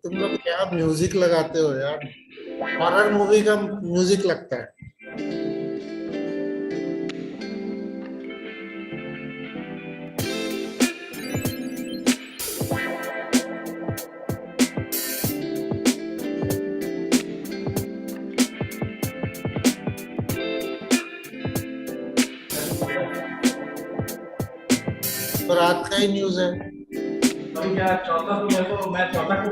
तुम लोग क्या म्यूजिक लगाते हो यार, हॉरर मूवी का म्यूजिक लगता है। तो रात का ही न्यूज है। अभी क्या चौथा तो मैं चौथा को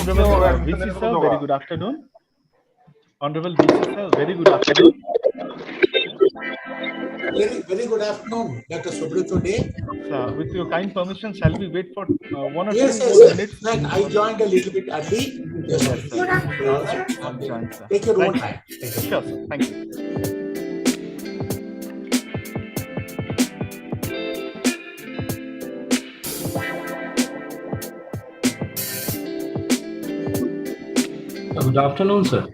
Honorable VC sir, very good afternoon. Honorable VC sir, very good afternoon. Very good afternoon, Dr. Subrito Day. Sir, with your kind permission, shall we wait for 1 or 2 Yes, minutes? Then I joined a little bit early. Yes, sir. all right. I'll join, sir. Take your own Thank time. you. Sure, sir. Thank you. Good afternoon, sir.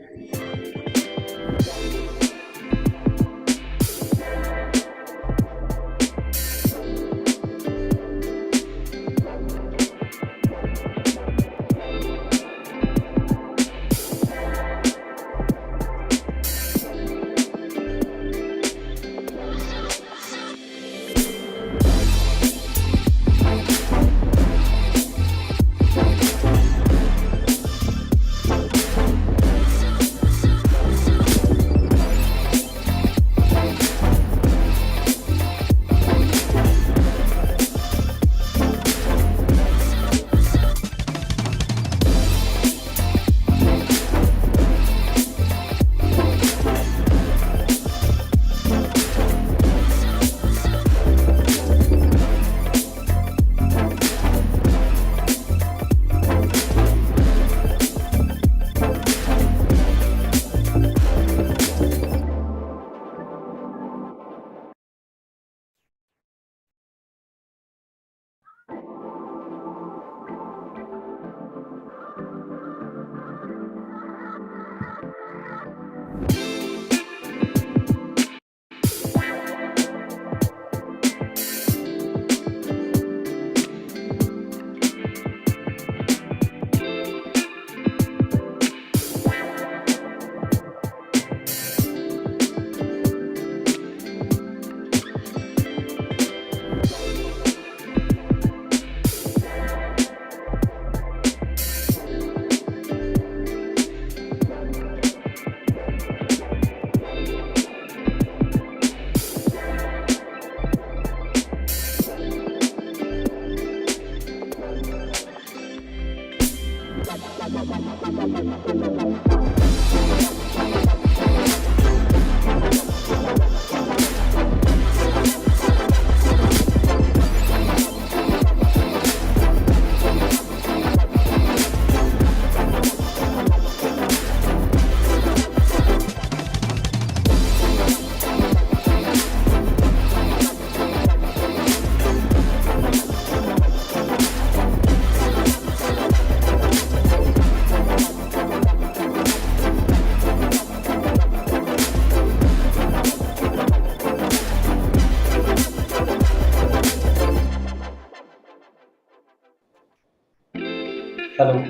Hello.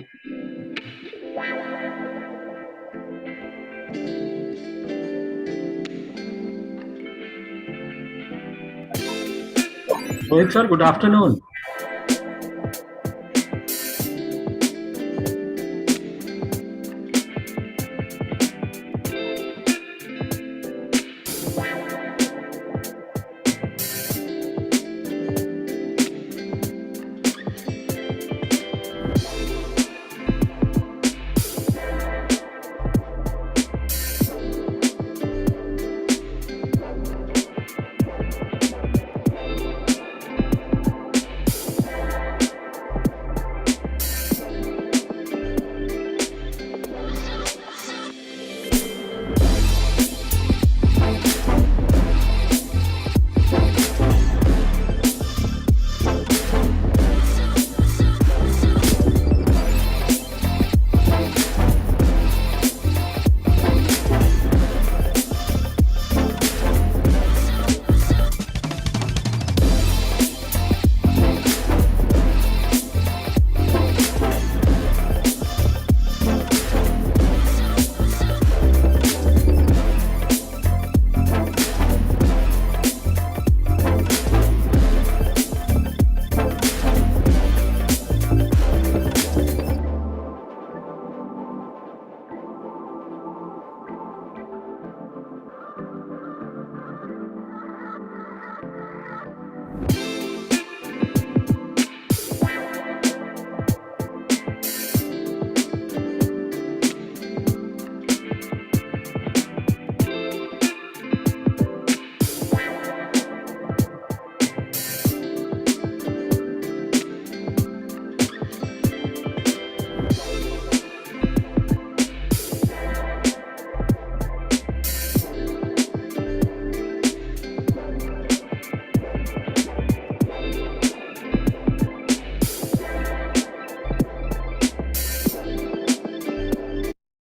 Rohit sir, good afternoon.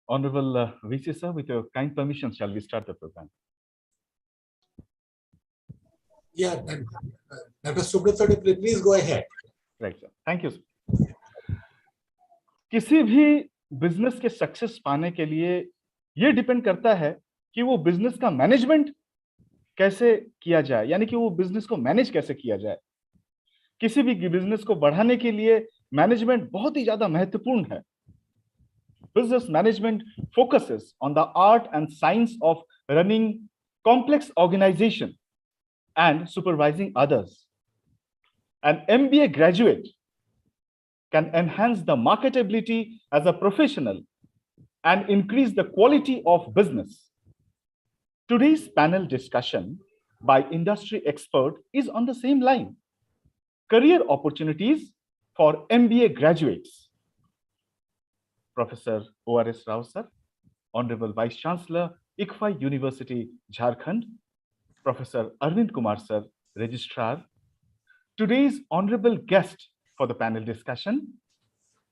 Honorable VC sir, with your kind permission, shall we start the program? Yeah, Dr. Subrat sir, please go ahead. Right, sir. Thank you, sir. किसी भी business के success पाने के लिए ये depend करता है कि वो बिजनेस का मैनेजमेंट कैसे किया जाए, यानी कि वो बिजनेस को मैनेज कैसे किया जाए। किसी भी बिजनेस को बढ़ाने के लिए मैनेजमेंट बहुत ही ज्यादा महत्वपूर्ण है। Business management focuses on the art and science of running complex organization and supervising others. An MBA graduate can enhance the marketability as a professional and increase the quality of business. Today's panel discussion by industry expert is on the same line. Career opportunities for MBA graduates. Professor O.R.S. Rao sir, Honorable Vice Chancellor, ICFI University, Jharkhand, Professor Arvind Kumar sir, Registrar. Today's honorable guest for the panel discussion,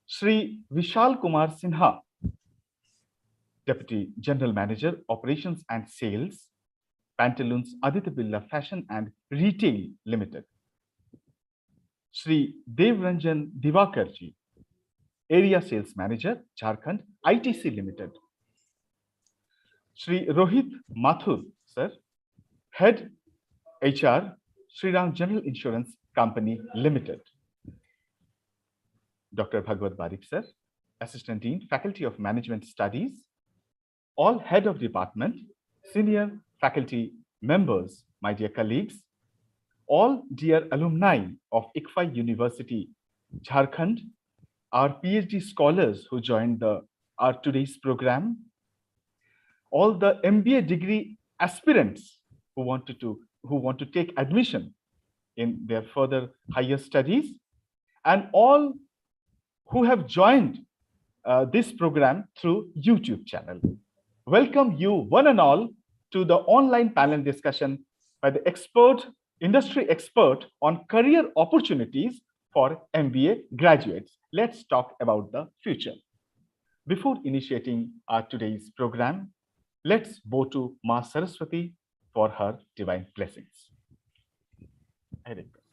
Shri Vishal Kumar Sinha, Deputy General Manager, Operations and Sales, Pantaloons Aditya Birla Fashion and Retail Limited. Shri Devranjan Divakarji, Area Sales Manager, Jharkhand, ITC Limited. Shri Rohit Mathur, sir, Head HR, Shriram General Insurance Company Limited. Dr. Bhagwat Barik, sir, Assistant Dean, Faculty of Management Studies. All Head of Department, Senior Faculty Members, my dear colleagues, all dear alumni of ICFI University, Jharkhand, our PhD scholars who joined our today's program, all the MBA degree aspirants who want to take admission in their further higher studies, and all who have joined this program through YouTube channel. Welcome you one and all to the online panel discussion by the industry expert on career opportunities for MBA graduates. Let's talk about the future. Before initiating our today's program, let's bow to Ma Saraswati for her divine blessings. I request.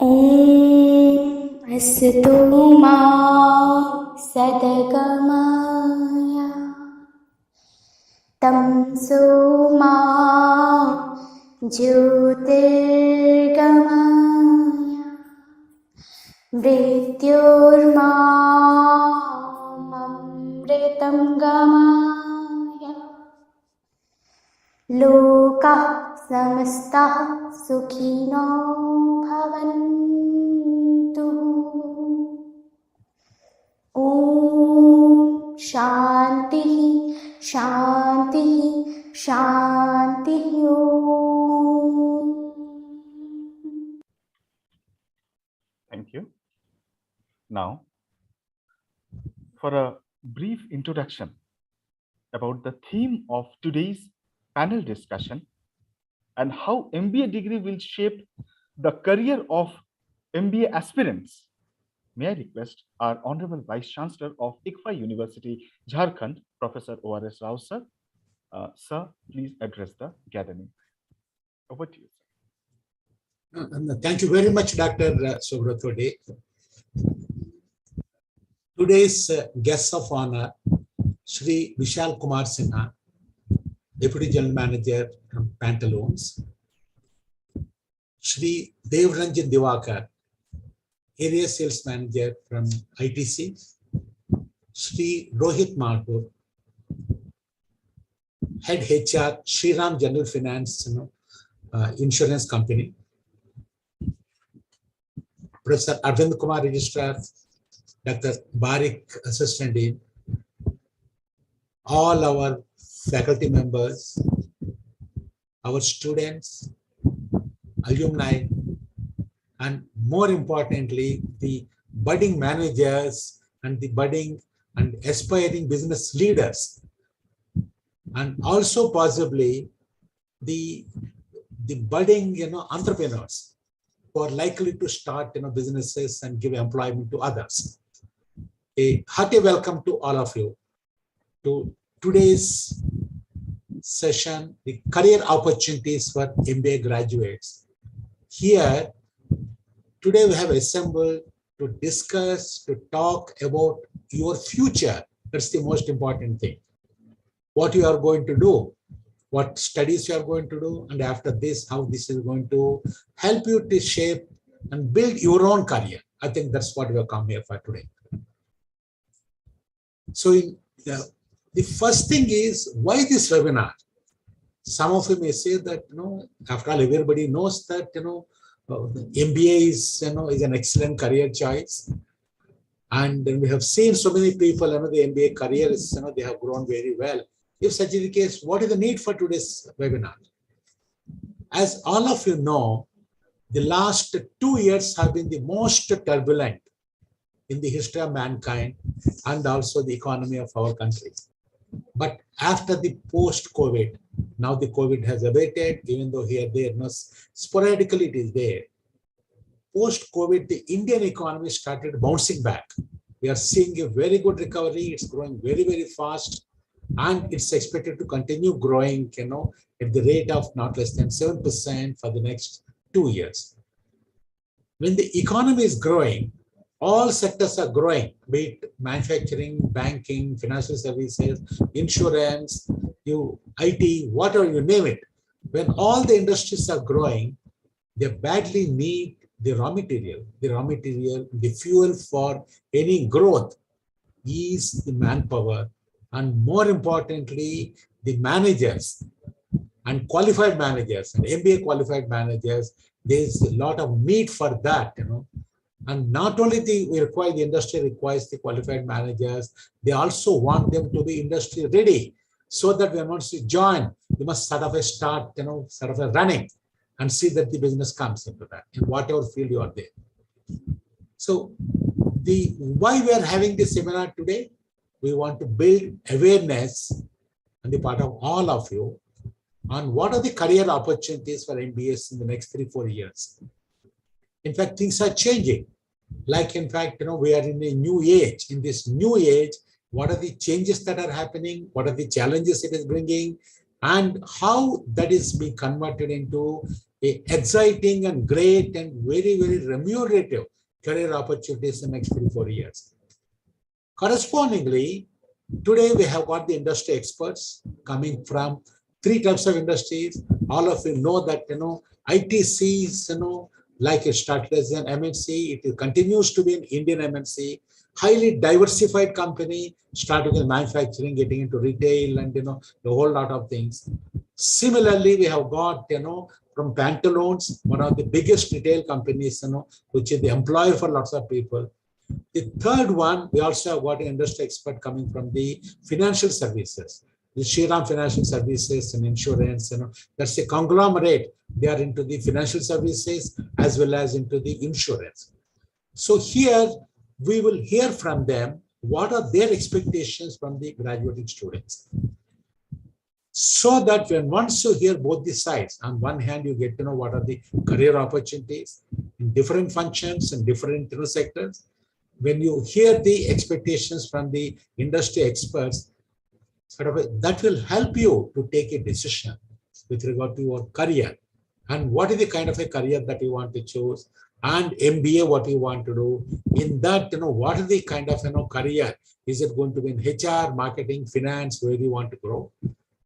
ॐ अस्तु मा सद्गमय तमसो मा ज्योतिर्गमय मृत्योर्मामृतं गमय लोकाः समस्ताः सुखिनो भवन्तु। ॐ शान्तिः शान्तिः शान्तिः। Thank you. Now, for a brief introduction about the theme of today's panel discussion and how MBA degree will shape the career of MBA aspirants, may I request our Honorable Vice Chancellor of ICFA University, Jharkhand, Professor O.R.S. Rao, sir. Sir, please address the gathering. Over to you, sir. Thank you very much, Dr. Subrato De. Today's guest of honor, Shri Vishal Kumar Sinha, Deputy General Manager from Pantaloons, Shri Devranjan Divakar, Area Sales Manager from ITC, Shri Rohit Mathur, Head HR, Shriram General Finance, Insurance Company, Professor Arvind Kumar, Registrar, Dr. Barik, Assistant Dean, all our faculty members, our students, alumni, and more importantly, the budding managers and the budding and aspiring business leaders, and also possibly the budding entrepreneurs who are likely to start businesses and give employment to others. A hearty welcome to all of you to today's session, the career opportunities for MBA graduates. Here, today we have assembled to discuss, to talk about your future. That's the most important thing. What you are going to do, what studies you are going to do, and after this, how this is going to help you to shape and build your own career. I think that's what we have come here for today. So the first thing is, why this webinar? Some of you may say that, after all, everybody knows that, MBA is an excellent career choice. And we have seen so many people, the MBA careers, they have grown very well. If such is the case, what is the need for today's webinar? As all of you know, the last 2 years have been the most turbulent in the history of mankind and also the economy of our country. But after the post-COVID, now the COVID has abated, even though here, there, sporadically it is there. Post-COVID, the Indian economy started bouncing back. We are seeing a very good recovery. It's growing very, very fast. And it's expected to continue growing, at the rate of not less than 7% for the next 2 years. When the economy is growing, all sectors are growing, be it manufacturing, banking, financial services, insurance, IT, whatever you name it. When all the industries are growing, they badly need the raw material. The fuel for any growth is the manpower. And more importantly, the managers and qualified managers and MBA qualified managers, there's a lot of need for that, And not only the industry requires the qualified managers, they also want them to be industry ready, so that when once you join, you must sort of start, sort of running and see that the business comes into that in whatever field you are there. So why we are having this seminar today, we want to build awareness on the part of all of you on what are the career opportunities for MBAs in the next 3-4 years. In fact, things are changing. Like, in fact, we are in a new age. In this new age, what are the changes that are happening? What are the challenges it is bringing? And how that is being converted into a exciting and great and very, very remunerative career opportunities in the next 3-4 years. Correspondingly, today we have got the industry experts coming from 3 types of industries. All of you know that, ITCs, like it started as an MNC, it continues to be an Indian MNC, highly diversified company, starting with manufacturing, getting into retail, and a whole lot of things. Similarly, we have got, from Pantaloons, one of the biggest retail companies, which is the employer for lots of people. The third one, we also have got an industry expert coming from the financial services. The Shriram Financial Services and Insurance, that's a conglomerate. They are into the financial services as well as into the insurance. So here we will hear from them what are their expectations from the graduating students. So that when once you hear both the sides, on one hand, you get to know what are the career opportunities in different functions and different sectors. When you hear the expectations from the industry experts, that will help you to take a decision with regard to your career and what is the kind of a career that you want to choose, and MBA what you want to do. In that, what is the kind of career? Is it going to be in HR, marketing, finance, where you want to grow?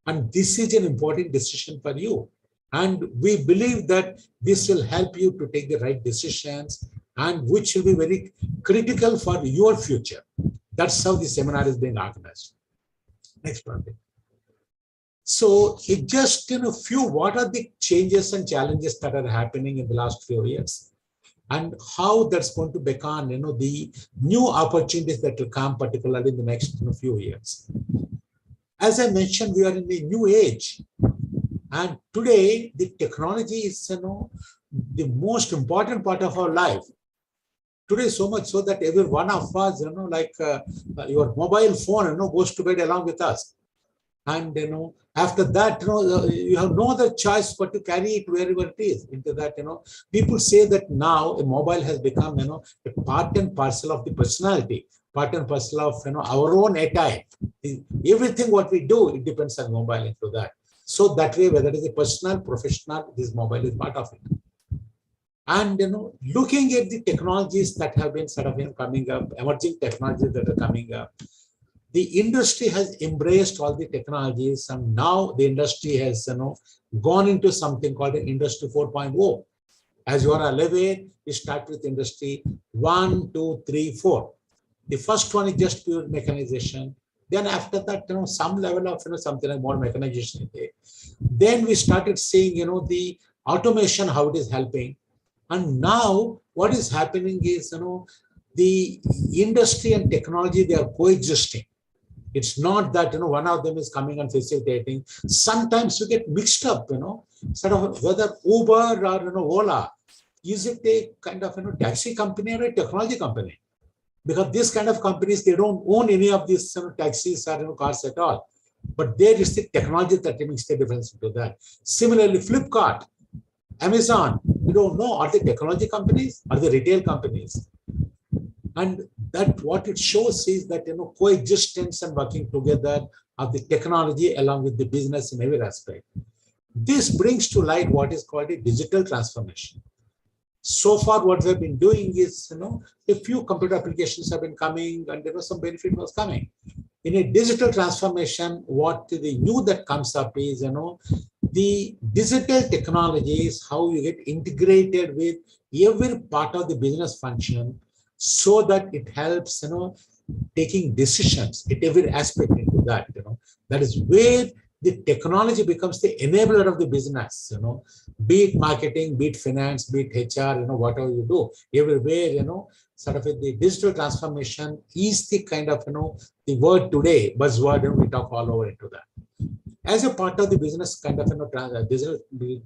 And this is an important decision for you. And we believe that this will help you to take the right decisions, and which will be very critical for your future. That's how the seminar is being organized. Next one. So it just what are the changes and challenges that are happening in the last few years, and how that's going to become the new opportunities that will come, particularly in the next few years. As I mentioned, we are in a new age, and today the technology is the most important part of our life. Today, so much so that every one of us, your mobile phone, goes to bed along with us. And, after that, you have no other choice but to carry it wherever it is. Into that, people say that now a mobile has become, a part and parcel of the personality, part and parcel of, our own attire. Everything what we do, it depends on mobile into that. So that way, whether it is a personal, professional, this mobile is part of it. And looking at the technologies that have been sort of coming up, emerging technologies that are coming up, the industry has embraced all the technologies, and now the industry has gone into something called an Industry 4.0. As you are aware, we start with Industry 1, 2, 3, 4. The first one is just pure mechanization. Then after that, some level of something like more mechanization. Then we started seeing the automation, how it is helping. And now what is happening is, the industry and technology, they are coexisting. It's not that, one of them is coming and facilitating. Sometimes you get mixed up, sort of whether Uber or, Ola, is it a kind of, taxi company or a technology company? Because these kind of companies, they don't own any of these taxis or cars at all. But there is the technology that makes the difference into that. Similarly, Flipkart, Amazon, we don't know, are they technology companies? Are they retail companies? And that what it shows is that coexistence and working together of the technology along with the business in every aspect. This brings to light what is called a digital transformation. So far, what we have been doing is, a few computer applications have been coming, and some benefit was coming. In a digital transformation, what the new that comes up is, the digital technologies, how you get integrated with every part of the business function, so that it helps, taking decisions at every aspect into that. That is where the technology becomes the enabler of the business, be it marketing, be it finance, be it HR, whatever you do, everywhere, sort of the digital transformation is the kind of, the word today, buzzword, and we talk all over into that. As a part of the business kind of,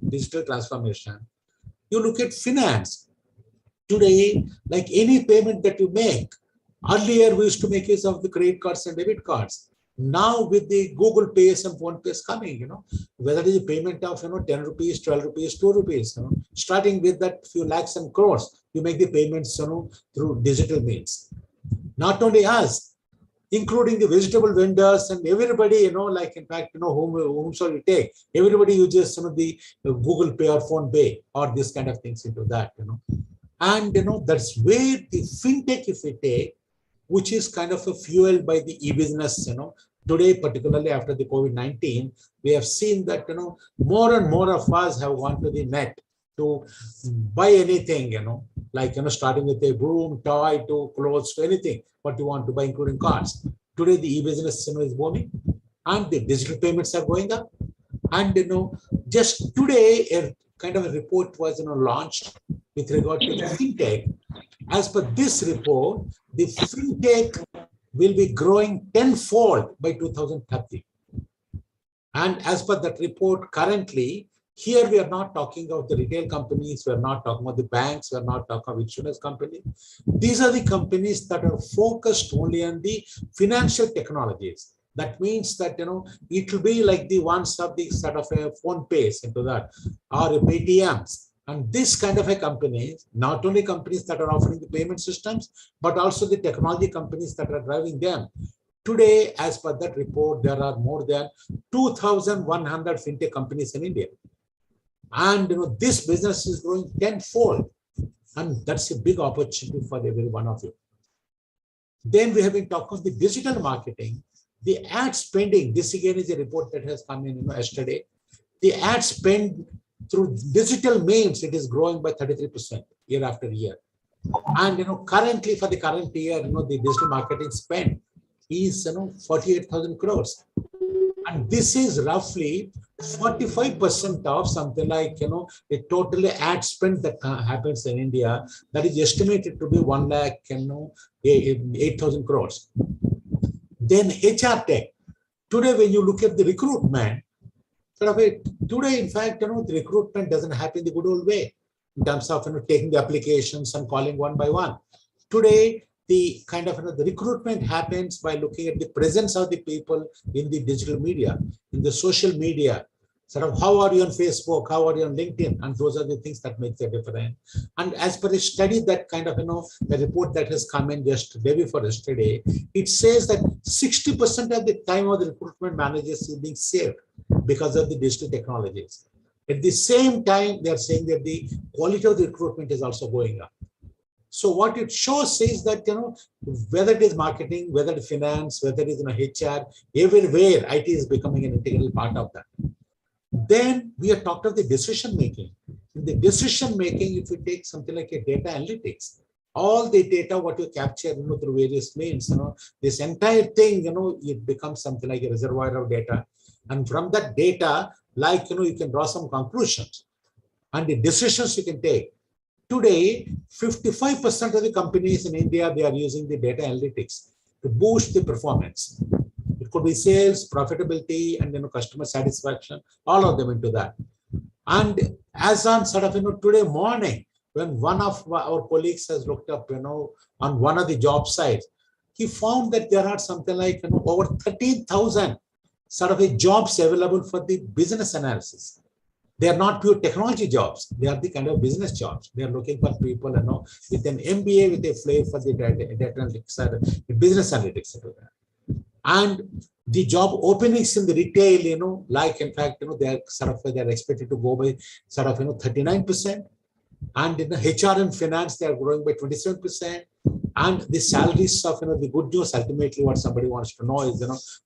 digital transformation, you look at finance. Today, like any payment that you make, earlier we used to make use of the credit cards and debit cards. Now with the Google Pay and Phone Pay coming, whether it is a payment of 10 rupees, 12 rupees, 2 rupees, starting with that few lakhs and crores, you make the payments through digital means. Not only us, including the vegetable vendors and everybody, like in fact, whom shall you take? Everybody uses some of the Google Pay or Phone Pay or this kind of things into that, And that's where the fintech, if we take, which is kind of fueled by the e-business, today, particularly after the COVID-19, we have seen that, more and more of us have gone to the net to buy anything, like, starting with a broom, toy, to clothes, to anything, what you want to buy, including cars. Today, the e-business, is booming and the digital payments are going up. And, just today, a kind of a report was, launched with regard to the fintech. As per this report, the fintech will be growing tenfold by 2030. And as per that report, currently, here we are not talking of the retail companies, we are not talking about the banks, we are not talking of insurance companies. These are the companies that are focused only on the financial technologies. That means that, it will be like the ones of the sort of a phone pays into that, or Paytms. And this kind of a company, not only companies that are offering the payment systems, but also the technology companies that are driving them. Today, as per that report, there are more than 2,100 fintech companies in India. And this business is growing tenfold. And that's a big opportunity for every one of you. Then we have been talking about the digital marketing. The ad spending, this again is a report that has come in yesterday. The ad spend through digital means, it is growing by 33% year after year. And currently for the current year, the digital marketing spend is 48,000 crores. And this is roughly 45% of something like the total ad spend that happens in India, that is estimated to be 1,08,000 crores. Then HR tech. Today, when you look at the recruitment, today, in fact, the recruitment doesn't happen the good old way in terms of taking the applications and calling one by one. Today, the kind of the recruitment happens by looking at the presence of the people in the digital media, in the social media. How are you on Facebook? How are you on LinkedIn? And those are the things that make the difference. And as per a study that kind of, the report that has come in just day before yesterday, it says that 60% of the time of the recruitment managers is being saved because of the digital technologies. At the same time, they are saying that the quality of the recruitment is also going up. So what it shows is that, whether it is marketing, whether it is finance, whether it is HR, everywhere IT is becoming an integral part of that. Then we are talking of the decision making. In the decision making, if you take something like a data analytics, all the data what you capture through various means, this entire thing, it becomes something like a reservoir of data. And from that data, like you can draw some conclusions and the decisions you can take. Today, 55% of the companies in India, they are using the data analytics to boost the performance. It could be sales, profitability, and customer satisfaction, all of them into that. And as on today morning, when one of our colleagues has looked up, on one of the job sites, he found that there are something like over 13,000 jobs available for the business analysis. They are not pure technology jobs. They are the kind of business jobs. They are looking for people, with an MBA, with a flavor for the data analytics, business analytics. And the job openings in the retail, like in fact, they are they are expected to go by 39%. And in the HR and finance, they are growing by 27%. And the salaries of the good news, ultimately what somebody wants to know is,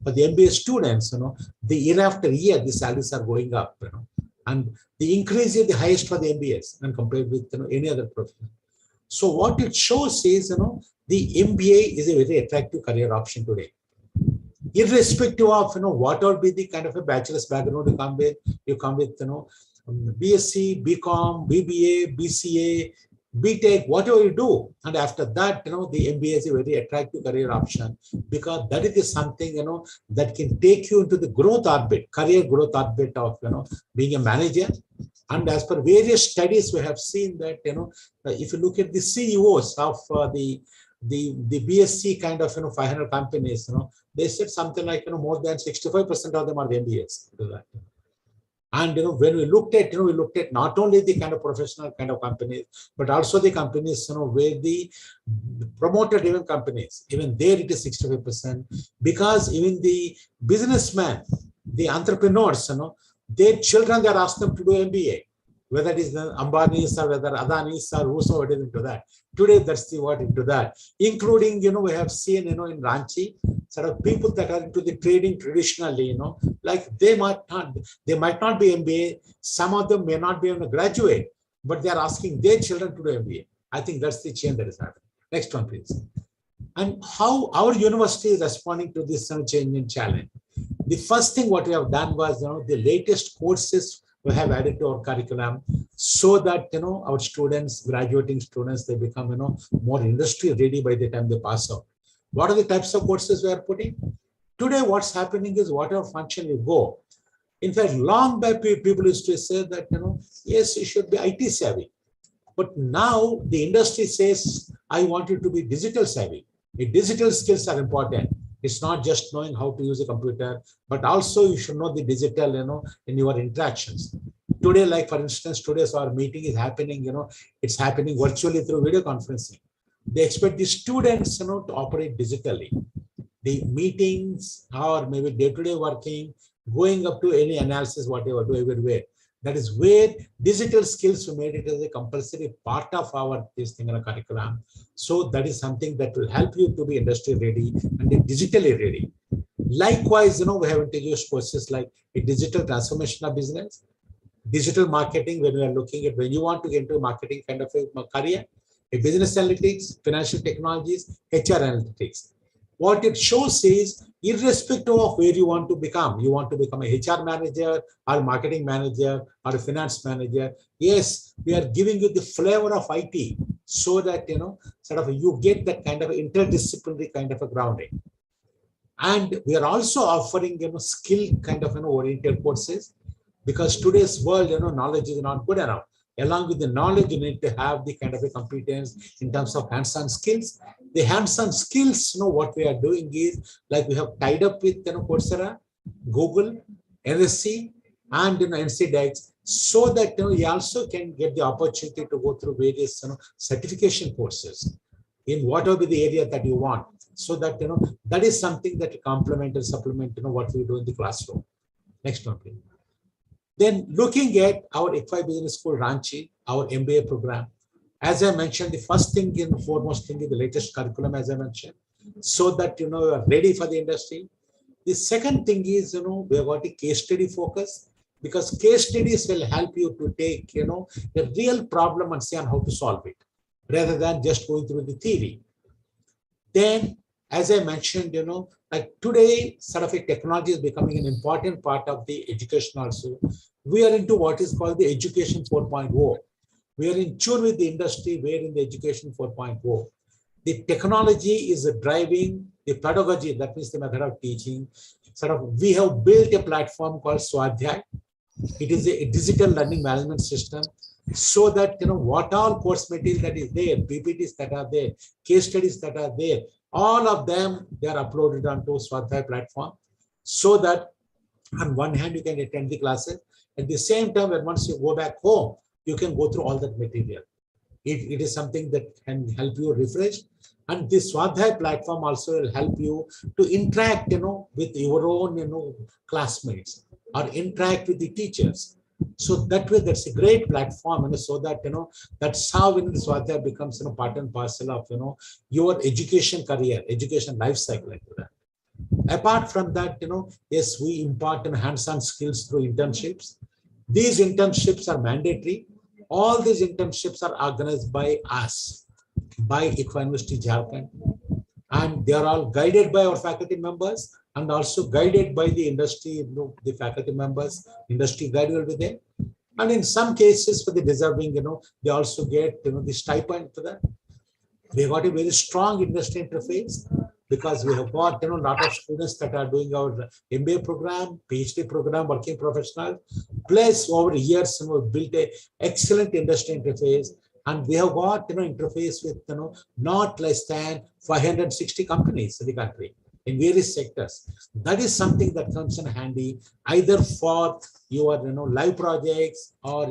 for the MBA students, the year after year, the salaries are going up, and the increase is the highest for the MBAs when compared with any other profession. So what it shows is, the MBA is a very attractive career option today. irrespective of, whatever be the kind of a bachelor's background you come with, BSc, BCom, BBA, BCA, BTech, whatever you do. And after that, the MBA is a very attractive career option, because that is something, that can take you into the growth orbit, career growth orbit of, being a manager. And as per various studies, we have seen that, if you look at the CEOs of the BSc kind of, 500 companies, they said something like, more than 65% of them are the MBAs. And when we looked at, we looked at not only the kind of professional kind of companies, but also the companies, where the promoter-driven companies, even there it is 65%, because even the businessmen, the entrepreneurs, their children, they are asked them to do MBA, whether it is the Ambanis or whether Adanis or whosoever it is into that. Today, that's the word into that, including, we have seen, in Ranchi, sort of people that are into the trading traditionally, like they might not be MBA. Some of them may not be able to graduate, but they are asking their children to do MBA. I think that's the change that is happening. Next one, please. And how our university is responding to this change and challenge. The first thing what we have done was, the latest courses we have added to our curriculum, so that, our students, graduating students, they become, more industry ready by the time they pass out. What are the types of courses we are putting? Today, what's happening is whatever function you go. In fact, long back, people used to say that, yes, you should be IT savvy. But now the industry says, I want you to be digital savvy. The digital skills are important. It's not just knowing how to use a computer, but also you should know the digital, in your interactions. Today, like for instance, today's our meeting is happening, it's happening virtually through video conferencing. They expect the students, to operate digitally. The meetings or maybe day-to-day working, going up to any analysis, whatever, do everywhere. That is where digital skills, we made it as a compulsory part of our this thing in a curriculum. So that is something that will help you to be industry ready and digitally ready. Likewise, we have introduced courses like a digital transformation of business, digital marketing, when we are looking at when you want to get into marketing kind of a career, a business analytics, financial technologies, HR analytics. What it shows is, irrespective of where you want to become a HR manager or marketing manager or a finance manager. Yes, we are giving you the flavor of IT, so that, sort of you get that kind of interdisciplinary kind of a grounding. And we are also offering, skill kind of, oriented courses, because today's world, knowledge is not good enough. Along with the knowledge, you need to have the kind of a competence in terms of hands-on skills. The hands-on skills, what we are doing is, like we have tied up with, Coursera, Google, NSC, and, NCDEX, so that, you also can get the opportunity to go through various, certification courses in whatever be the area that you want. So that, that is something that complement and supplement, what we do in the classroom. Next one, please. Then looking at our ICFI Business School Ranchi, our MBA program, as I mentioned, the first thing and foremost thing is the latest curriculum, as I mentioned, so that, you are ready for the industry. The second thing is, we have got a case study focus, because case studies will help you to take, a real problem and see on how to solve it, rather than just going through the theory. Then, as I mentioned, like today, sort of a technology is becoming an important part of the education also. We are into what is called the education 4.0. We are in tune with the industry, where in the education 4.0. The technology is driving the pedagogy, that means the method of teaching. Sort of, we have built a platform called Swadhyay. It is a digital learning management system, so that, what all course material that is there, PPTs that are there, case studies that are there, all of them, they are uploaded onto Swadhyay platform, so that on one hand, you can attend the classes. At the same time, when once you go back home, you can go through all that material. It is something that can help you refresh. And this Swadhyay platform also will help you to interact, with your own, classmates, or interact with the teachers. So that way, that's a great platform, so that, that's how the Swadhyay becomes, part and parcel of, your education career, education life cycle. Like that. Apart from that, yes, we impart hands-on skills through internships. These internships are mandatory. All these internships are organized by us, by ICFI University Jharkhand. and they are all guided by our faculty members and also guided by the industry, the faculty members, industry guide will be there. And in some cases for the deserving, they also get, the stipend for that. We got a very strong industry interface because we have got, a lot of students that are doing our MBA program, PhD program, working professional, plus over years, built a excellent industry interface. And we have got, interface with, not less than 560 companies in the country in various sectors. That is something that comes in handy either for your, live projects or,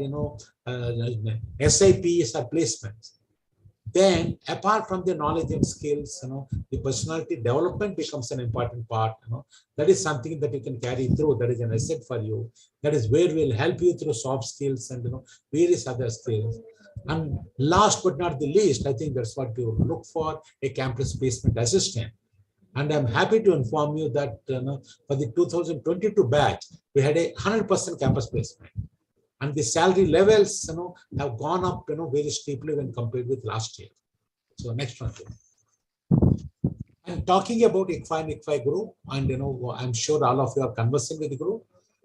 SIPs or placements. Then apart from the knowledge and skills, the personality development becomes an important part. That is something that you can carry through. That is an asset for you. That is where we'll help you through soft skills and, various other skills. And last but not the least, I think that's what you look for, a campus placement assistant. And I'm happy to inform you that for the 2022 batch, we had a 100% campus placement. And the salary levels, have gone up, very steeply when compared with last year. So next one. I'm talking about ICFI and ICFI group, and I'm sure all of you are conversing with the group.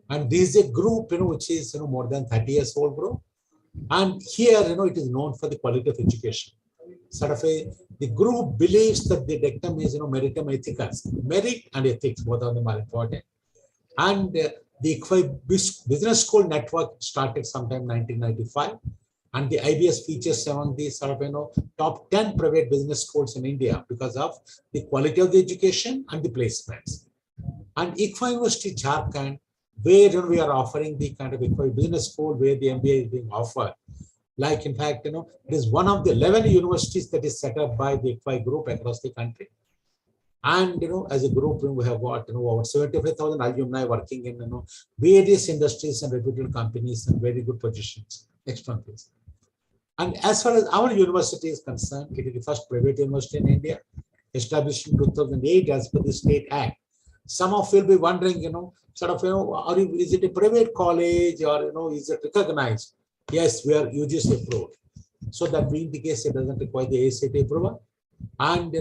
And this is a group, which is more than 30 years old group. And here, it is known for the quality of education. The group believes that the dictum is, meritum ethicus. Merit and ethics, both of them are important. And the ICFI Business School Network started sometime 1995. And the IBS features among the top 10 private business schools in India because of the quality of the education and the placements. And ICFI University Jharkhand, where we are offering the kind of ICFI Business School where the MBA is being offered. Like, in fact, it is one of the 11 universities that is set up by the ICFI group across the country. And, as a group, we have got, over 75,000 alumni working in, various industries and reputed companies and very good positions. Next one, please. And as far as our university is concerned, it is the first private university in India, established in 2008 as per the State Act. Some of you will be wondering, is it a private college or, is it recognized? Yes, we are UGC approved. So that being the case, it doesn't require the ACT approval. And,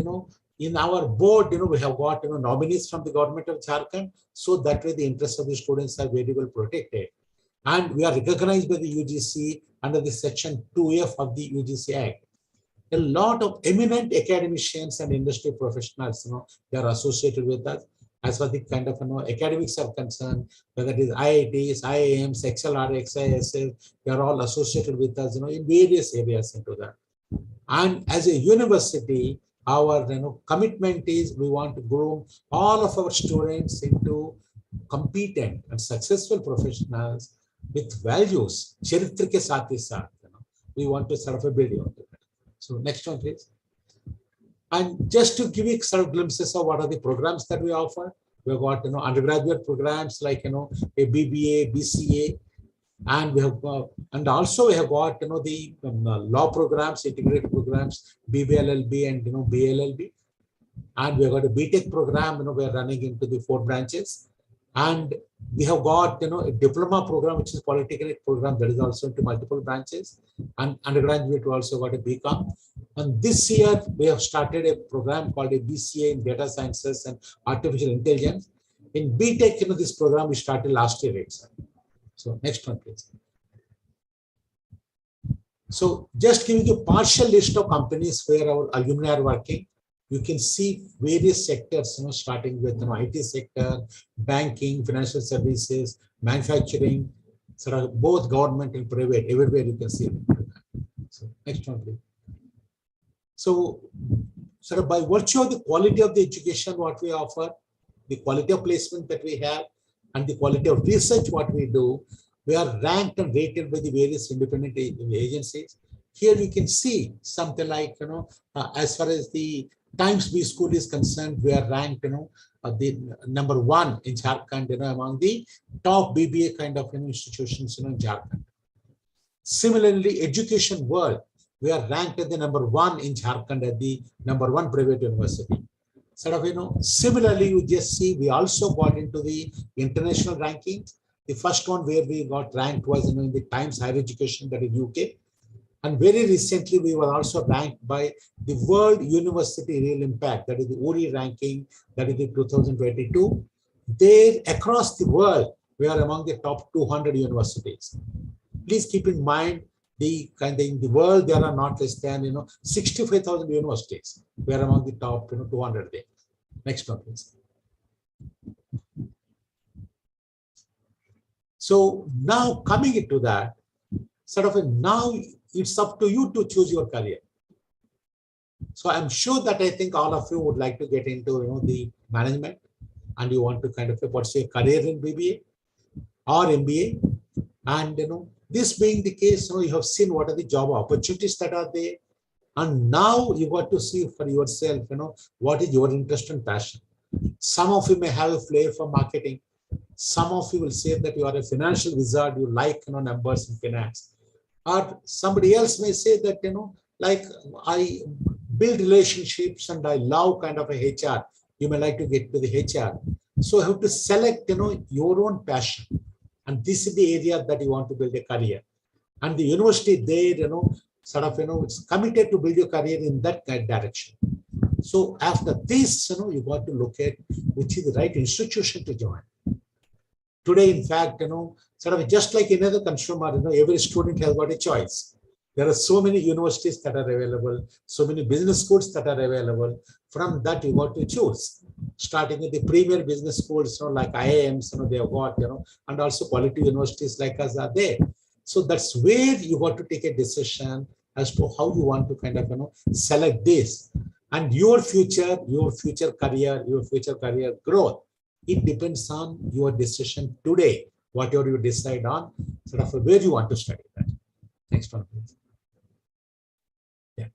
in our board, we have got, nominees from the government of Jharkhand. So that way the interests of the students are very well protected. And we are recognized by the UGC under the section 2F of the UGC Act. A lot of eminent academicians and industry professionals, they are associated with us. As far as the kind of academics are concerned, whether it is IITs, IIMs, XLR, XISL, they are all associated with us, in various areas into that. And as a university, our commitment is we want to grow all of our students into competent and successful professionals with values. Charitra ke saath hi saath, we want to sort of build on that. So next one, please. And just to give you sort of glimpses of what are the programs that we offer, we've got undergraduate programs like a BBA, BCA, and we have and also we have got the law programs, integrated programs, BBLLB and BLLB, and we have got a BTech program. We are running into the 4 branches, and we have got a diploma program which is polytechnic program that is also into multiple branches, and undergraduate we also got a BCom. And this year we have started a program called a BCA in data sciences and artificial intelligence. In BTech, this program we started last year itself. So next one, please. So just giving you a partial list of companies where our alumni are working. You can see various sectors, starting with IT sector, banking, financial services, manufacturing, sort of both government and private, everywhere you can see. So next one, please. So sort of by virtue of the quality of the education, what we offer, the quality of placement that we have, and the quality of research what we do, we are ranked and rated by the various independent agencies. Here you can see something like, as far as the Times B School is concerned, we are ranked, the number 1 in Jharkhand, among the top BBA kind of institutions, in Jharkhand. Similarly, Education World, we are ranked at the number 1 in Jharkhand at the number 1 private university. Sort of, similarly, you just see we also got into the international rankings. The first one where we got ranked was in the Times Higher Education, that is UK. And very recently, we were also ranked by the World University Real Impact, that is the ORI ranking, that is the 2022. There, across the world, we are among the top 200 universities. Please keep in mind, in the world, there are not less than 65,000 universities. We are among the top 200 there. Next one, please. So now coming into that, now it's up to you to choose your career. So I'm sure that I think all of you would like to get into the management, and you want to kind of pursue a career in BBA or MBA. And this being the case, you have seen what are the job opportunities that are there. And now you got to see for yourself, what is your interest and passion. Some of you may have a flair for marketing. Some of you will say that you are a financial wizard, you like numbers in finance. Or somebody else may say that, like I build relationships and I love kind of a HR. You may like to get to the HR. So you have to select, your own passion. And this is the area that you want to build a career. And the university there, it's committed to build your career in that direction. So after this, you got to look at which is the right institution to join. Today, in fact, just like any other consumer, every student has got a choice. There are so many universities that are available, so many business schools that are available. From that, you got to choose. Starting with the premier business schools, like IIMs, they have got, and also quality universities like us are there. So that's where you got to take a decision as to how you want to kind of, select this. And your future career growth, it depends on your decision today, whatever you decide on, where you want to study that. Next one, please. Yeah.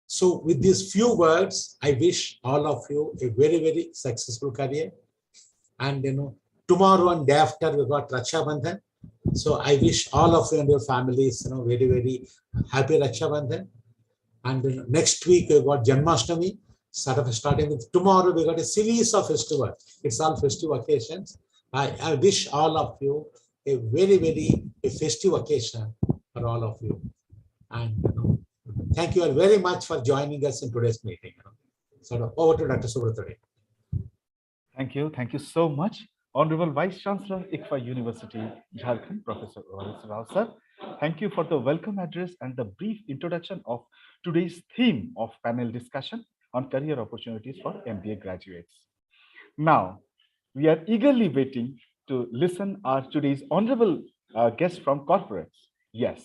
So with these few words, I wish all of you a very, very successful career. And tomorrow and day after we got Raksha Bandhan. So I wish all of you and your families, very, very happy Raksha Bandhan. And next week we got Janmashtami. Starting with tomorrow, we got a series of festivals. It's all festive occasions. I wish all of you a very, very festive occasion for all of you. And thank you all very much for joining us in today's meeting. So over to Dr. Subrata. Thank you. Thank you so much. Honorable Vice Chancellor, ICFA University, Jharkhand, Professor Rao sir. Thank you for the welcome address and the brief introduction of today's theme of panel discussion on career opportunities for MBA graduates. Now, we are eagerly waiting to listen our today's honorable guest from corporates. Yes,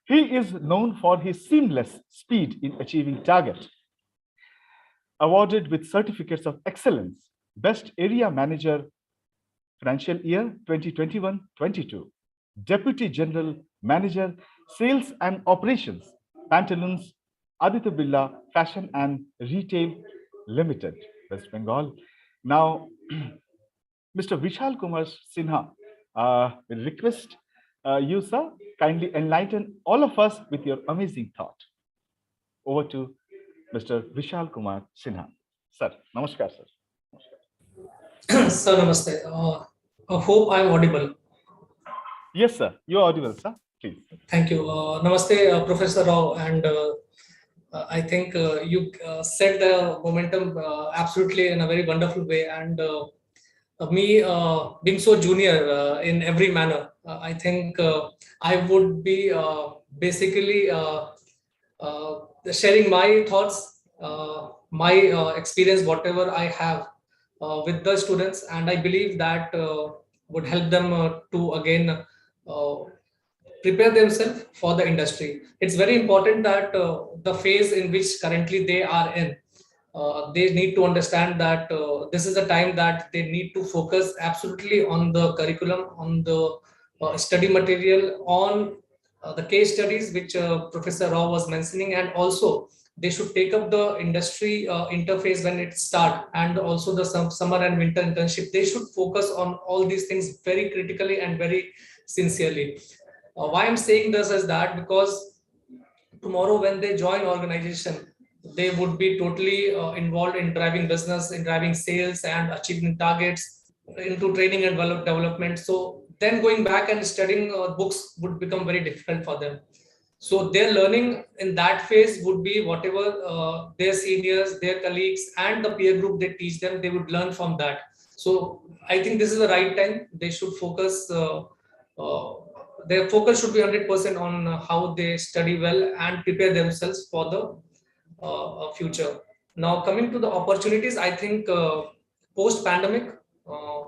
he is known for his seamless speed in achieving target. Awarded with certificates of excellence, Best Area Manager, Financial Year 2021-22, Deputy General Manager, Sales and Operations, Pantaloons, Aditya Birla Fashion and Retail Limited, West Bengal. Now, Mr. Vishal Kumar Sinha, will request you, sir, kindly enlighten all of us with your amazing thought. Over to Mr. Vishal Kumar Sinha. Sir, namaskar, sir. Sir, namaste. I hope I'm audible. Yes, sir. You're audible, sir. Please. Thank you. Namaste, Professor Rao. And I think you set the momentum absolutely in a very wonderful way. And me being so junior in every manner, I think I would be basically sharing my thoughts, my experience, whatever I have with the students. And I believe that would help them to again prepare themselves for the industry. It's very important that the phase in which currently they are in, they need to understand that this is a time that they need to focus absolutely on the curriculum, on the study material, on the case studies which Professor Rao was mentioning, and also they should take up the industry interface when it starts, and also the summer and winter internship. They should focus on all these things very critically and very sincerely. Why I'm saying this is that because tomorrow when they join organization, they would be totally involved in driving business, in driving sales and achieving targets, into training and development. So then going back and studying books would become very difficult for them. So their learning in that phase would be whatever their seniors, their colleagues and the peer group they teach them, they would learn from that. So I think this is the right time they should focus, uh, their focus should be 100% on how they study well and prepare themselves for the future. Now coming to the opportunities, I think post pandemic, uh,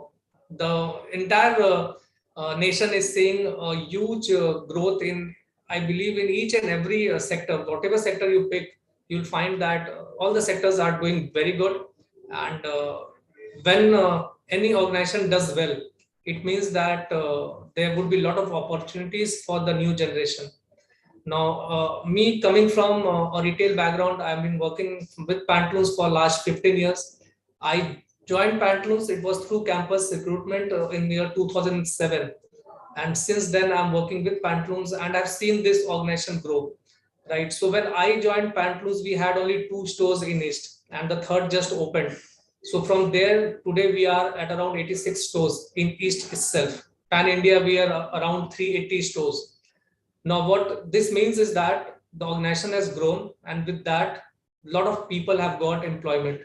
the entire nation is seeing a huge growth in, I believe, in each and every sector. Whatever sector you pick, you'll find that all the sectors are doing very good. And when any organization does well, it means that there would be a lot of opportunities for the new generation. Now, me coming from a retail background, I've been working with Pantaloons for last 15 years. I joined Pantaloons, it was through campus recruitment in the year 2007. And since then, I'm working with Pantaloons and I've seen this organization grow, right? So when I joined Pantaloons, we had only 2 stores in East and the third just opened. So from there, today we are at around 86 stores in East itself. Pan India, we are around 380 stores. Now, what this means is that the organization has grown, and with that, a lot of people have got employment.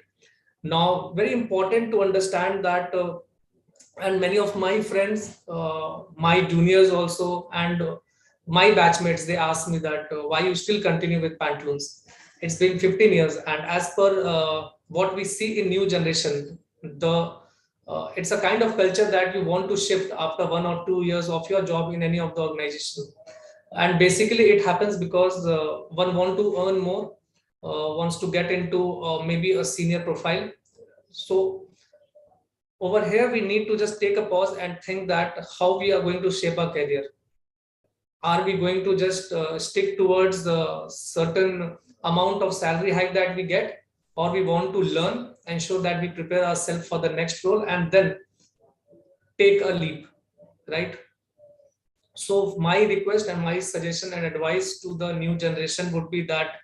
Now, very important to understand that, and many of my friends, my juniors also, and my batchmates, they ask me that why you still continue with Pantaloons. It's been 15 years, and as per what we see in new generation, the it's a kind of culture that you want to shift after 1 or 2 years of your job in any of the organization. And basically it happens because one want to earn more, wants to get into maybe a senior profile. So over here we need to just take a pause and think that how we are going to shape our career. Are we going to just stick towards the certain amount of salary hike that we get, or we want to learn, ensure that we prepare ourselves for the next role and then take a leap, right? So my request and my suggestion and advice to the new generation would be that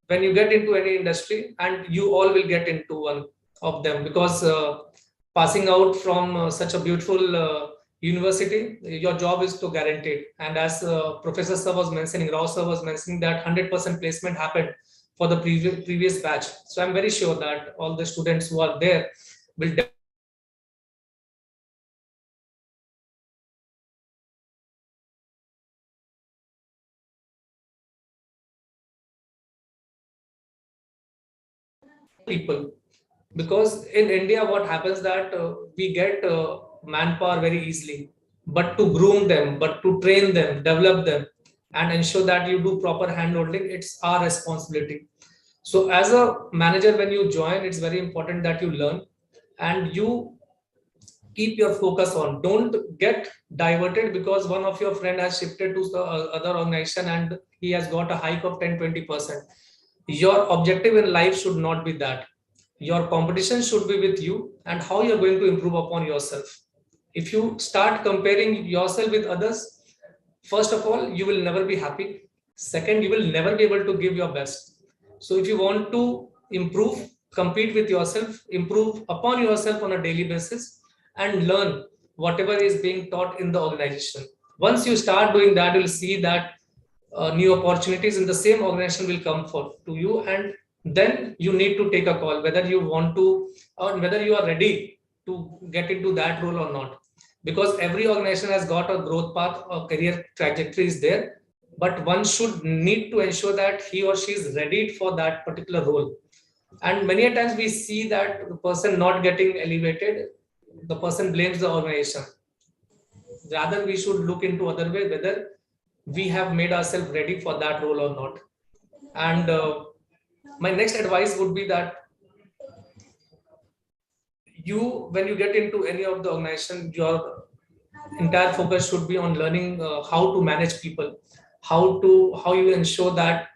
when you get into any industry, and you all will get into one of them, because passing out from such a beautiful university, your job is to guaranteed. And as Professor Sir was mentioning, Rao Sir was mentioning that 100% placement happened for the previous batch. So I'm very sure that all the students who are there will people. Because in India what happens that we get manpower very easily, but to groom them, but to train them, develop them and ensure that you do proper hand holding, it's our responsibility. So as a manager, when you join, it's very important that you learn and you keep your focus on. Don't get diverted because one of your friend has shifted to the other organization and he has got a hike of 10-20%. Your objective in life should not be that. Your competition should be with you and how you're going to improve upon yourself. If you start comparing yourself with others, first of all, you will never be happy. Second, you will never be able to give your best. So if you want to improve, compete with yourself, improve upon yourself on a daily basis and learn whatever is being taught in the organization. Once you start doing that, you'll see that new opportunities in the same organization will come for to you, and then you need to take a call whether you want to, or whether you are ready to get into that role or not. Because every organization has got a growth path, a career trajectory is there, but one should need to ensure that he or she is ready for that particular role. And many a times we see that the person not getting elevated, the person blames the organization. Rather, we should look into other way whether we have made ourselves ready for that role or not. And my next advice would be that you, when you get into any of the organization, your entire focus should be on learning how to manage people, how you ensure that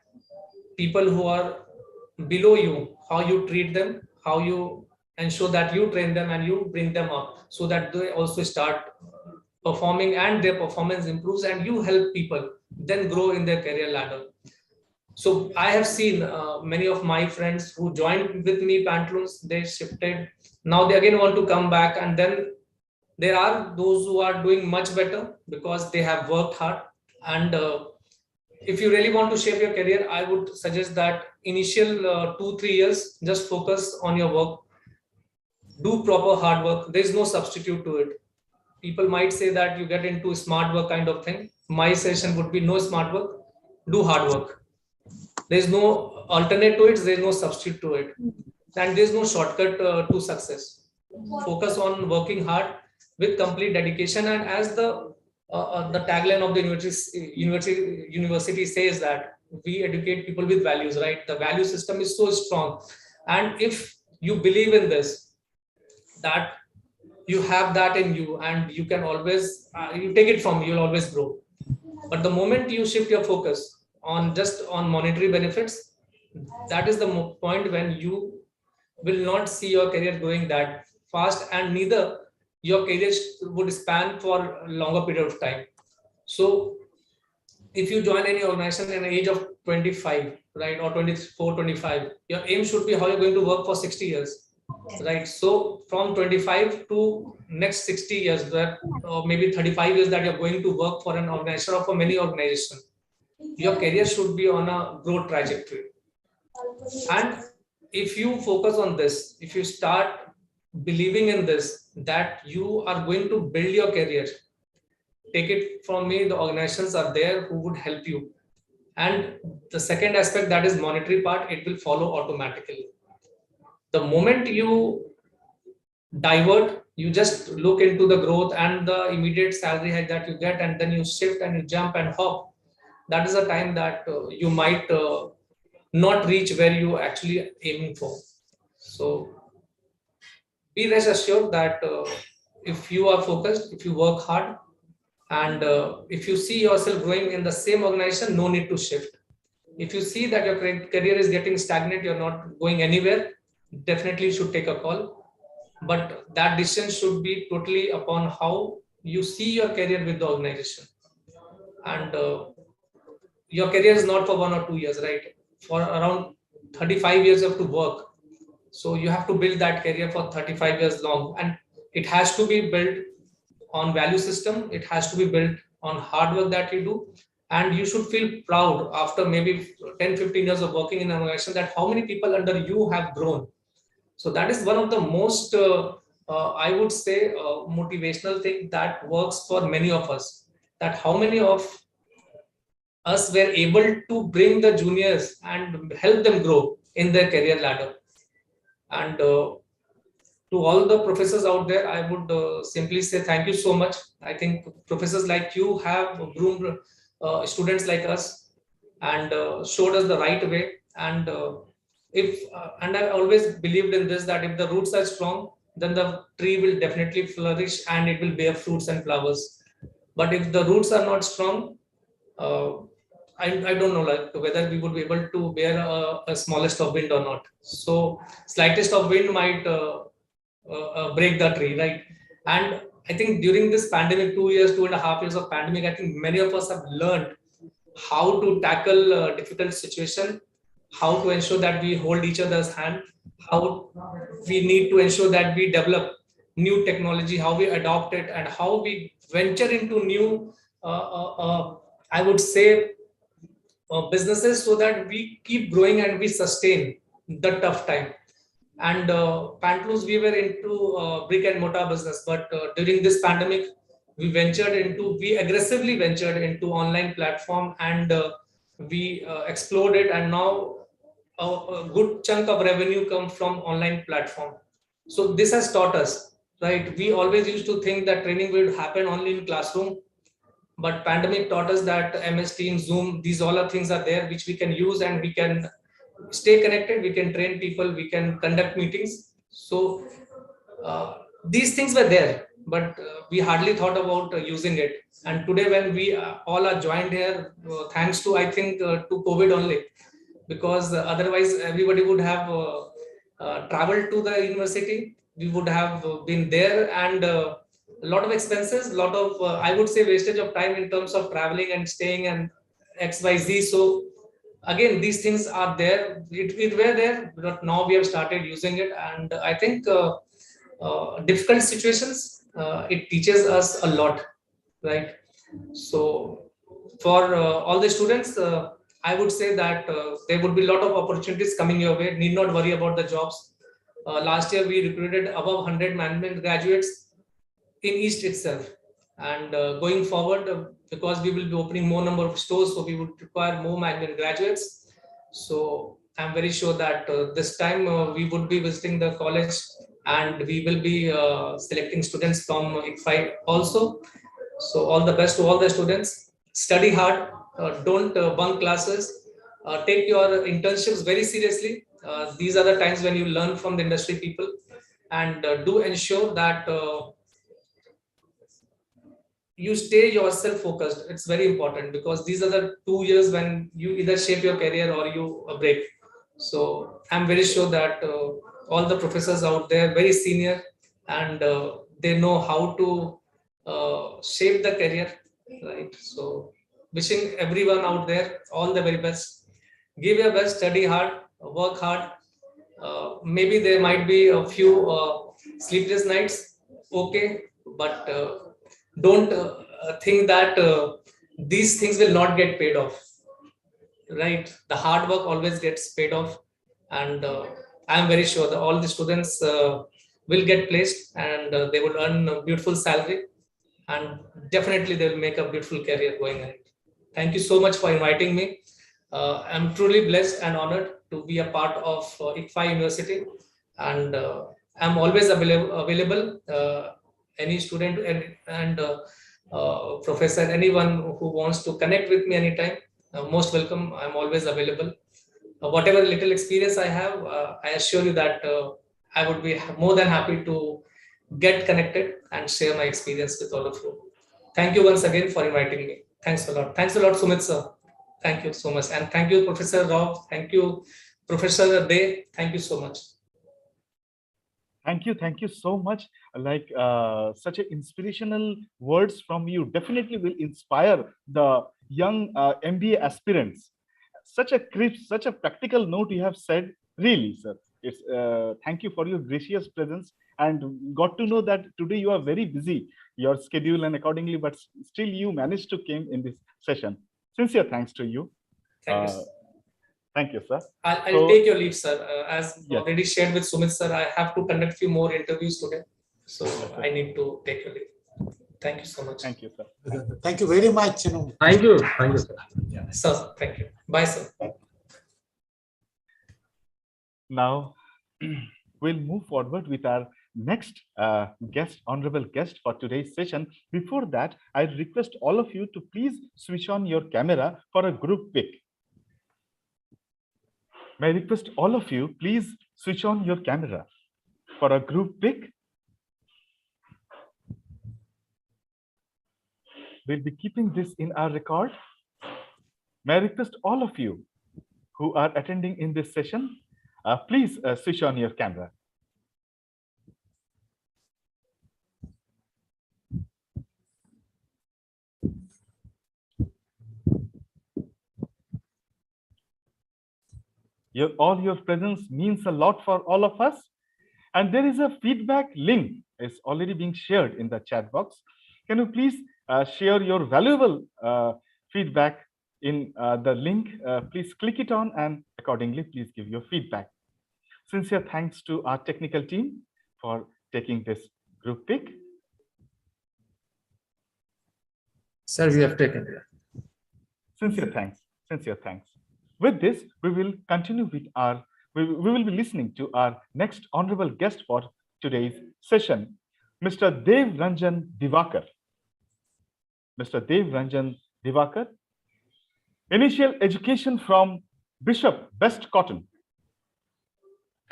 people who are below you, how you treat them, how you ensure that you train them and you bring them up so that they also start performing and their performance improves and you help people then grow in their career ladder. So I have seen many of my friends who joined with me Pantaloons, they shifted. Now they again want to come back, and then there are those who are doing much better because they have worked hard. And if you really want to shape your career, I would suggest that initial 2-3 years, just focus on your work, do proper hard work. There is no substitute to it. People might say that you get into smart work kind of thing. My suggestion would be no smart work, do hard work. There is no alternate to it. There is no substitute to it, and there is no shortcut to success. Focus on working hard with complete dedication, and as the tagline of the university says that we educate people with values, right? The value system is so strong, and if you believe in this, that you have that in you, and you can always you take it from you'll always grow. But the moment you shift your focus on just on monetary benefits, that is the point when you will not see your career growing that fast, and neither your career would span for a longer period of time. So if you join any organization in the age of 25, right, or 24, 25, your aim should be how you're going to work for 60 years, right? So from 25 to next 60 years, that or maybe 35 years that you're going to work for an organization or for many organizations, your career should be on a growth trajectory. And if you focus on this, if you start believing in this, that you are going to build your career, take it from me, the organizations are there who would help you. And the second aspect, that is monetary part, it will follow automatically. The moment you divert, you just look into the growth and the immediate salary hike that you get, and then you shift and you jump and hop, that is a time that you might not reach where you actually aiming for. So be rest assured that if you are focused, if you work hard, and if you see yourself growing in the same organization, no need to shift. If you see that your career is getting stagnant, you're not going anywhere, definitely you should take a call. But that decision should be totally upon how you see your career with the organization. And your career is not for 1 or 2 years, right? For around 35 years you have to work. So you have to build that career for 35 years long, and it has to be built on value system. It has to be built on hard work that you do, and you should feel proud after maybe 10-15 years of working in an organization that how many people under you have grown. So that is one of the most I would say motivational thing that works for many of us, that how many of us were able to bring the juniors and help them grow in their career ladder. And to all the professors out there, I would simply say thank you so much. I think professors like you have groomed students like us, and showed us the right way. And and I always believed in this, that if the roots are strong, then the tree will definitely flourish and it will bear fruits and flowers. But if the roots are not strong, uh, I don't know like whether we would be able to bear a smallest of wind or not. So slightest of wind might break the tree, right? And I think during this pandemic, 2 years, 2.5 years of pandemic, I think many of us have learned how to tackle difficult situation, how to ensure that we hold each other's hand, how we need to ensure that we develop new technology, how we adopt it, and how we venture into new, I would say, businesses, so that we keep growing and we sustain the tough time. And Pantaloons, we were into brick and mortar business, but during this pandemic, we aggressively ventured into online platform, and we exploded, and now a good chunk of revenue comes from online platform. So this has taught us, right? We always used to think that training would happen only in classroom, but pandemic taught us that MS Teams, Zoom, these all are things are there which we can use, and we can stay connected, we can train people, we can conduct meetings. So these things were there, but we hardly thought about using it. And today when we all are joined here, thanks to I think to COVID only, because otherwise everybody would have traveled to the university, we would have been there, and a lot of expenses, a lot of I would say wastage of time in terms of traveling and staying and XYZ. So again, these things are there, it were there, but now we have started using it. And I think difficult situations, it teaches us a lot, right? So for all the students, I would say that there would be a lot of opportunities coming your way. Need not worry about the jobs. Last year, we recruited above 100 management graduates in East itself. And going forward, because we will be opening more number of stores, so we would require more management graduates. So I'm very sure that this time we would be visiting the college, and we will be selecting students from ICFI also. So all the best to all the students. Study hard. Don't bunk classes. Take your internships very seriously. These are the times when you learn from the industry people, and do ensure that you stay yourself focused. It's very important, because these are the 2 years when you either shape your career or you break. So I'm very sure that all the professors out there, very senior, and they know how to shape the career, right? So wishing everyone out there all the very best. Give your best, study hard, work hard. Maybe there might be a few sleepless nights, okay, but don't think that these things will not get paid off, right? The hard work always gets paid off, and I'm very sure that all the students will get placed, and they will earn a beautiful salary, and definitely they will make a beautiful career going ahead. Thank you so much for inviting me. I'm truly blessed and honored to be a part of ICFI University, and I'm always available. Any student and professor, anyone who wants to connect with me anytime, most welcome. I'm always available. Whatever little experience I have, I assure you that I would be more than happy to get connected and share my experience with all of you. Thank you once again for inviting me. Thanks a lot. Thanks a lot, Sumit sir. Thank you so much. And thank you, Professor Rao. Thank you, Professor Day. Thank you so much. Thank you so much. Like such a inspirational words from you definitely will inspire the young MBA aspirants. Such a crisp, such a practical note you have said. Really, sir. It's thank you for your gracious presence, and got to know that today you are very busy, your schedule and accordingly, but still you managed to came in this session. Sincere thanks to you. Thank you. Thank you, sir. I'll take your leave, sir. As yes, already shared with Sumit, sir, I have to conduct few more interviews today. So I need to take your leave. Thank you so much. Thank you, sir. Thank you very much. Thank you. Thank you, sir. Yeah. Sir, thank you. Bye, sir. Now, we'll move forward with our next guest, honorable guest for today's session. Before that, I request all of you to please switch on your camera for a group pic. May I request all of you, please switch on your camera for a group pic. We'll be keeping this in our record. May I request all of you who are attending in this session, please switch on your camera. All your presence means a lot for all of us. And there is a feedback link is already being shared in the chat box. Can you please share your valuable feedback in the link? Please click it on, and accordingly, please give your feedback. Sincere thanks to our technical team for taking this group pic. Sir, we have taken it. Sincere thanks. Sincere thanks. With this, we will continue with our, we will be listening to our next honorable guest for today's session, Mr. Dev Ranjan Divakar. Mr. Dev Ranjan Divakar, initial education from Bishop West Cotton,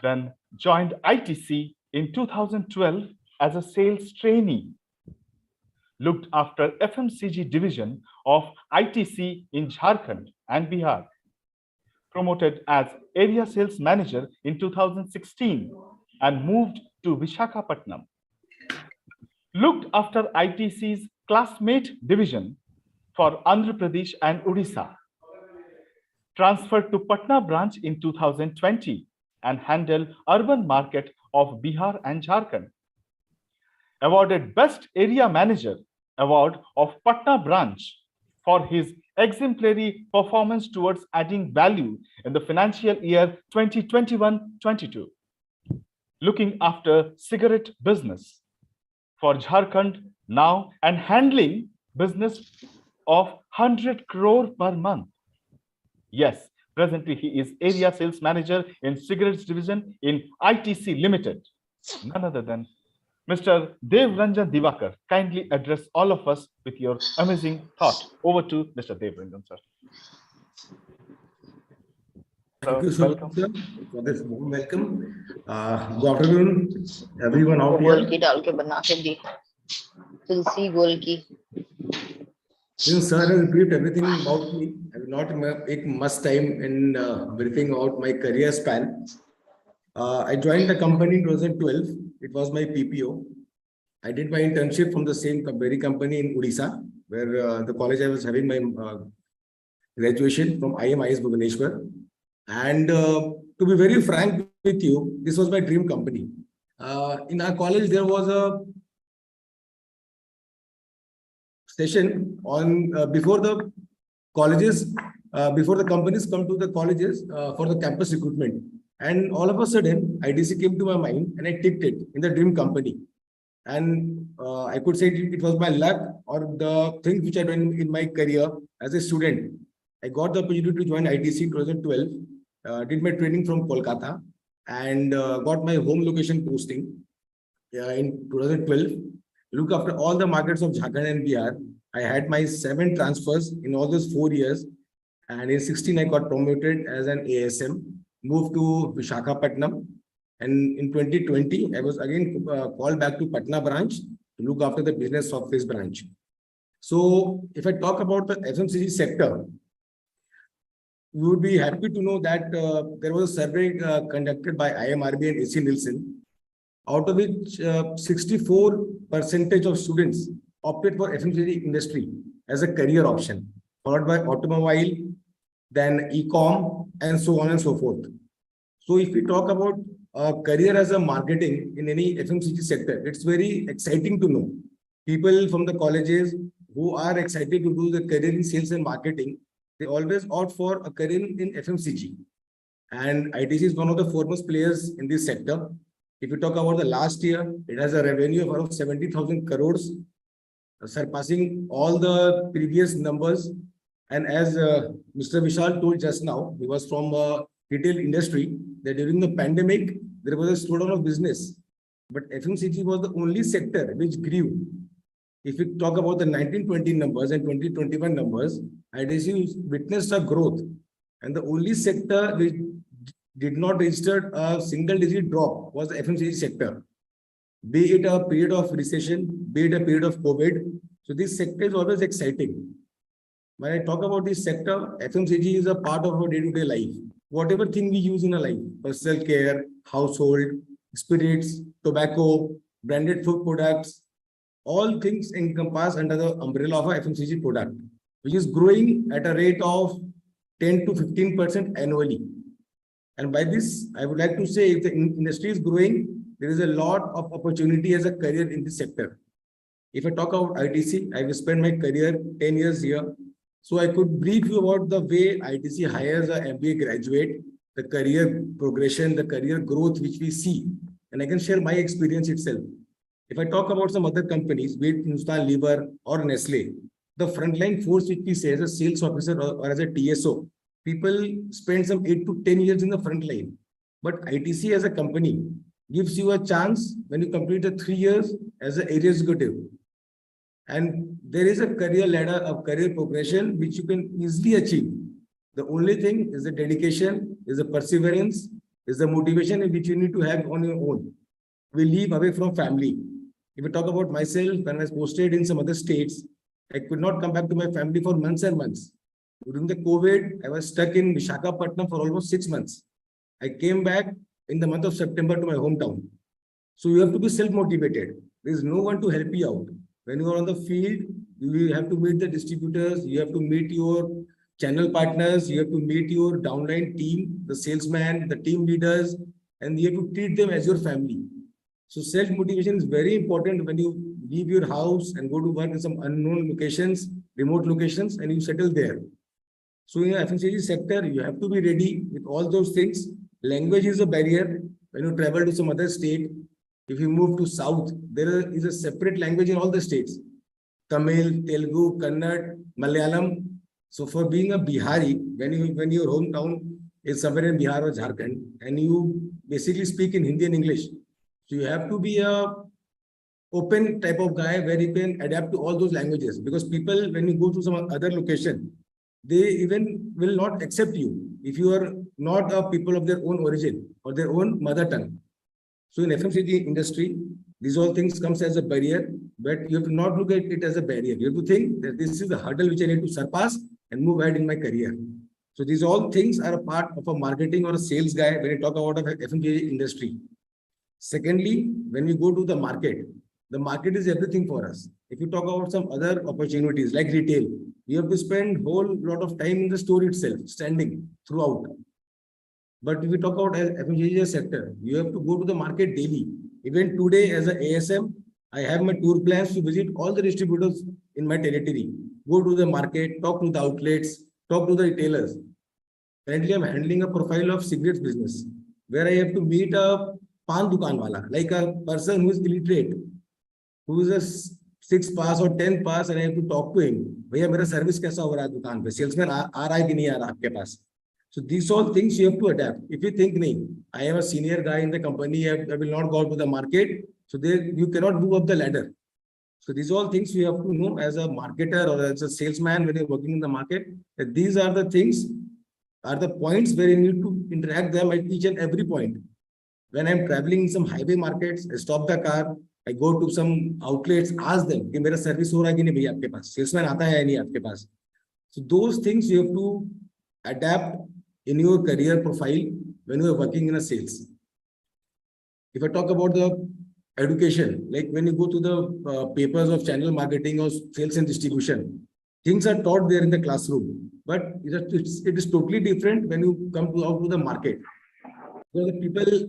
then joined ITC in 2012 as a sales trainee, looked after FMCG division of ITC in Jharkhand and Bihar, promoted as area sales manager in 2016 and moved to Visakhapatnam, looked after ITC's classmate division for Andhra Pradesh and Odisha, transferred to Patna branch in 2020 and handled urban market of Bihar and Jharkhand, awarded Best Area Manager Award of Patna branch for his exemplary performance towards adding value in the financial year 2021-22, looking after cigarette business for Jharkhand now and handling business of 100 crore per month. Yes, presently he is area sales manager in cigarettes division in ITC Limited. None other than Mr. Dev Ranjan Divakar. Kindly address all of us with your amazing thought. Over to Mr. Dev Ranjan, sir. Thank you so much, sir, for this warm welcome. Good afternoon, everyone out goal here. की डाल के बना के दी तुलसी गोल की Since sir has briefed everything about me, I will not take much time in briefing about my career span. I joined the company in 2012. It was my PPO. I did my internship from the same very company in Odisha, where the college I was having my graduation from IMIS Bhubaneswar. And to be very frank with you, this was my dream company. In our college, there was a session on before the colleges, before the companies come to the colleges for the campus recruitment. And all of a sudden, IDC came to my mind and I ticked it in the dream company. And I could say it was my luck or the things which I done in my career as a student. I got the opportunity to join IDC in 2012, did my training from Kolkata and got my home location posting in 2012. Look after all the markets of Jharkhand and Bihar. I had my 7 transfers in all those 4 years. And in 16, I got promoted as an ASM, moved to Visakhapatnam. And in 2020, I was again called back to Patna branch to look after the business of this branch. So if I talk about the FMCG sector, you would be happy to know that there was a survey conducted by IMRB and AC Nielsen, out of which 64% of students opted for FMCG industry as a career option, followed by automobile, then e-com, and so on and so forth. So if we talk about career as a marketing in any FMCG sector, it's very exciting to know. People from the colleges who are excited to do the career in sales and marketing, they always opt for a career in FMCG. And ITC is one of the foremost players in this sector. If you talk about the last year, it has a revenue of around 70,000 crores, surpassing all the previous numbers. And as Mr. Vishal told just now, he was from retail industry, that during the pandemic, there was a slowdown of business. But FMCG was the only sector which grew. If we talk about the 1920 numbers and 2021 numbers, IDC witnessed a growth. And the only sector which did not register a single-digit drop was the FMCG sector. Be it a period of recession, be it a period of COVID. So this sector is always exciting. When I talk about this sector, FMCG is a part of our day-to-day life. Whatever thing we use in our life, personal care, household, spirits, tobacco, branded food products, all things encompass under the umbrella of a FMCG product, which is growing at a rate of 10 to 15% annually. And by this, I would like to say if the industry is growing, there is a lot of opportunity as a career in this sector. If I talk about ITC, I have spent my career 10 years here. So I could brief you about the way ITC hires a MBA graduate, the career progression, the career growth which we see. And I can share my experience itself. If I talk about some other companies, be it Hindustan Lever or Nestle, the frontline force which we say as a sales officer or as a TSO, people spend some 8 to 10 years in the front line. But ITC as a company gives you a chance when you complete the 3 years as an area executive. And there is a career ladder of career progression which you can easily achieve. The only thing is the dedication, is the perseverance, is the motivation which you need to have on your own. We live away from family. If I talk about myself, when I was posted in some other states, I could not come back to my family for months and months. During the COVID, I was stuck in Visakhapatnam for almost 6 months. I came back in the month of September to my hometown. So you have to be self-motivated. There is no one to help you out. When you are on the field, you have to meet the distributors, you have to meet your channel partners, you have to meet your downline team, the salesman, the team leaders, and you have to treat them as your family. So self-motivation is very important when you leave your house and go to work in some unknown locations. remote locations and you settle there. So in the FMCG sector, you have to be ready with all those things. Language is a barrier. When you travel to some other state, if you move to South, there is a separate language in all the states. Tamil, Telugu, Kannada, Malayalam. So for being a Bihari, when your hometown is somewhere in Bihar or Jharkhand, and you basically speak in Hindi and English, so you have to be a open type of guy where you can adapt to all those languages. Because people, when you go to some other location, they even will not accept you if you are not a people of their own origin or their own mother tongue. So in FMCG industry, these all things comes as a barrier, but you have to not look at it as a barrier. You have to think that this is a hurdle which I need to surpass and move ahead in my career. So these all things are a part of a marketing or a sales guy when you talk about a FMCG industry. Secondly, when we go to the market is everything for us. If you talk about some other opportunities like retail, you have to spend whole lot of time in the store itself, standing throughout. But if we talk about FMCG sector, you have to go to the market daily. Even today as an ASM, I have my tour plans to visit all the distributors in my territory. Go to the market, talk to the outlets, talk to the retailers. Currently, I'm handling a profile of cigarettes business, where I have to meet a pan dukan wala, like a person who is illiterate, who is a 6th pass or 10th pass, and I have to talk to him. Bhaiya, mera service kaisa ho raha hai dukaan pe? Salesman aa raha hai ki nahi aa raha aapke paas? So these all things you have to adapt. If you think, nahi, I am a senior guy in the company, I will not go out to the market. So there you cannot move up the ladder. So these all things you have to know as a marketer or as a salesman when you're working in the market. That these are the things, are the points where you need to interact them at each and every point. When I'm traveling in some highway markets, I stop the car, I go to some outlets, ask them, कि मेरा service हो रहा है कि नहीं भैया आपके पास, salesman आता है या नहीं आपके पास. So those things you have to adapt in your career profile when you are working in a sales. If I talk about the education, like when you go to the papers of channel marketing or sales and distribution, things are taught there in the classroom, but it is totally different when you come out to the market. So the people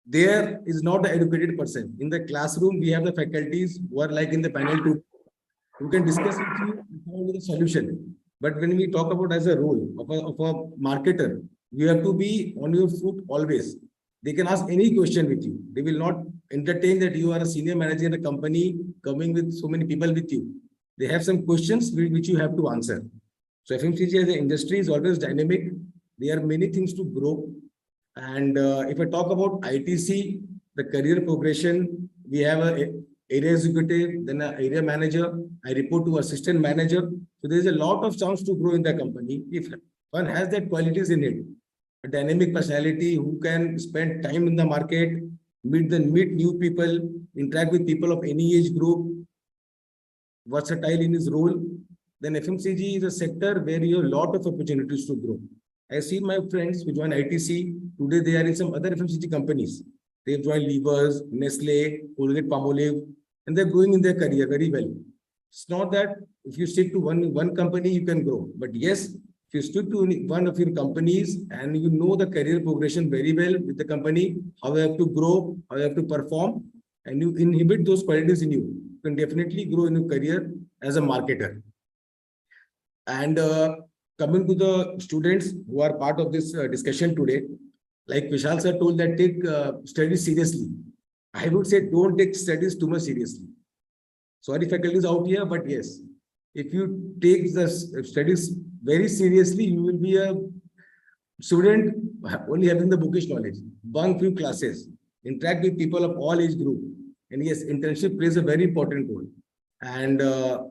there is not an educated person. In the classroom, we have the faculties who are like in the panel who can discuss with you and come with a solution. But when we talk about as a role of a marketer, you have to be on your foot always. They can ask any question with you. They will not entertain that you are a senior manager in a company coming with so many people with you. They have some questions which you have to answer. So FMCG as an industry is always dynamic. There are many things to grow. And if I talk about ITC, the career progression, we have an area executive, then an area manager. I report to assistant manager. So there is a lot of chance to grow in the company if one has that qualities in it. A dynamic personality who can spend time in the market, meet new people, interact with people of any age group, versatile in his role. Then FMCG is a sector where you have a lot of opportunities to grow. I see my friends who join ITC, today they are in some other FMCG companies. They have joined Levers, Nestle, Colgate Palmolive, and they're growing in their career very well. It's not that if you stick to one company, you can grow. But yes, if you stick to one of your companies and you know the career progression very well with the company, how you have to grow, how you have to perform, and you inhibit those qualities in you, you can definitely grow in your career as a marketer. And coming to the students who are part of this discussion today, like Vishal sir told that take studies seriously. I would say don't take studies too much seriously. Sorry, faculties out here, but yes, if you take the studies very seriously, you will be a student only having the bookish knowledge. Bunk few classes, interact with people of all age group, and yes, internship plays a very important role. And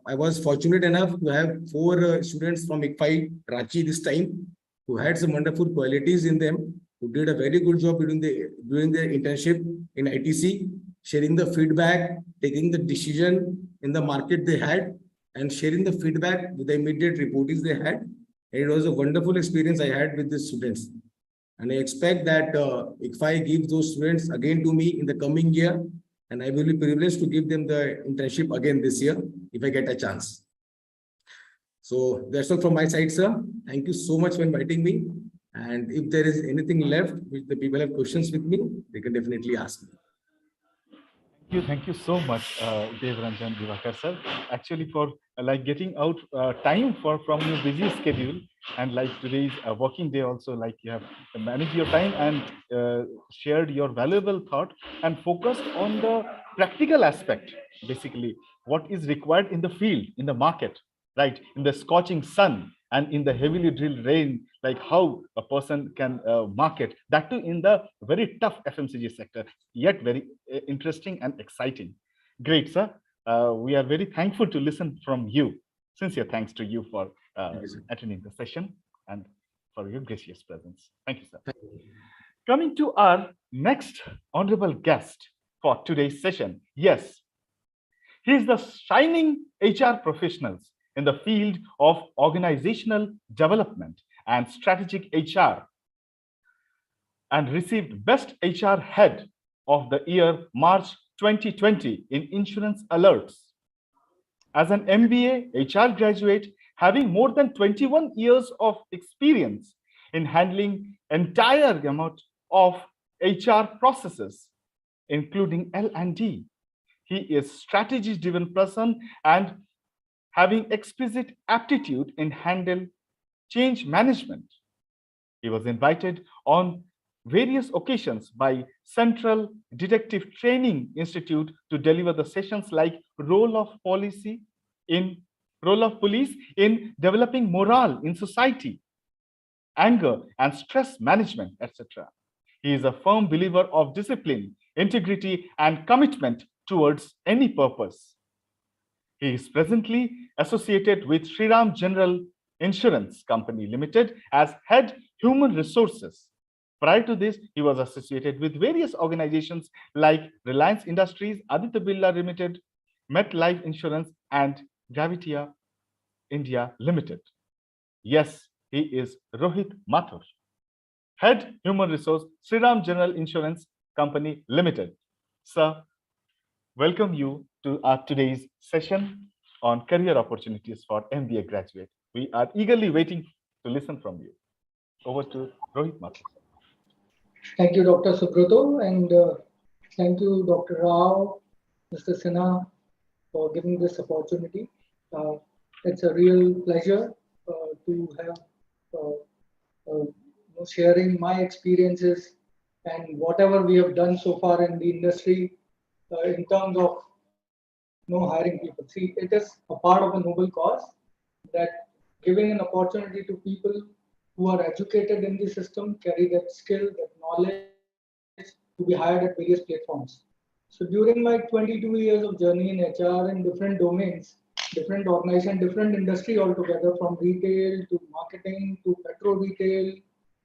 I was fortunate enough to have 4 students from ICFI Ranchi this time who had some wonderful qualities in them, who did a very good job during their internship in ITC, sharing the feedback, taking the decision in the market they had, and sharing the feedback with the immediate reportees they had. And it was a wonderful experience I had with these students. And I expect that ICFI gives those students again to me in the coming year. And I will be privileged to give them the internship again this year, if I get a chance. So that's all from my side, sir. Thank you so much for inviting me. And if there is anything left, which the people have questions with me, they can definitely ask me. Thank you so much, Dev Ranjan Divakar sir, actually for like getting out time for from your busy schedule, and like today's working day also, like you have managed your time and shared your valuable thought and focused on the practical aspect, basically what is required in the field, in the market, right, in the scorching sun and in the heavily drilled rain, like how a person can market that too in the very tough FMCG sector, yet very interesting and exciting. Great, sir. We are very thankful to listen from you. Sincere thanks to you for Thank you, sir. attending the session and for your gracious presence. Thank you, sir. Coming to our next honorable guest for today's session. Yes, he is the shining HR professionals in the field of organizational development and strategic HR, and received Best HR Head of the Year March 2020 in Insurance Alerts. As an MBA HR graduate, having more than 21 years of experience in handling entire gamut of HR processes, including L&D, he is strategy-driven person and having exquisite aptitude in handle change management. He was invited on various occasions by Central Detective Training Institute to deliver the sessions like role of police in developing morale in society, anger and stress management, etc. He is a firm believer of discipline, integrity, and commitment towards any purpose. He is presently associated with Shriram General Insurance Company Limited as Head Human Resources. Prior to this, he was associated with various organizations like Reliance Industries, Aditya Birla Limited, MetLife Insurance, and Gravitia India Limited. Yes, he is Rohit Mathur, Head Human Resource, Shriram General Insurance Company Limited. Sir, welcome you to our today's session on career opportunities for MBA graduate. We are eagerly waiting to listen from you. Over to Rohit Mathur. Thank you, Dr. Subrato, and thank you, Dr. Rao, Mr. Sinha, for giving this opportunity. It's a real pleasure to have sharing my experiences and whatever we have done so far in the industry in terms of hiring people. See, it is a part of a noble cause that giving an opportunity to people who are educated in the system, carry that skill, that knowledge to be hired at various platforms. So during my 22 years of journey in HR in different domains, different organization, different industry altogether, from retail to marketing to petro retail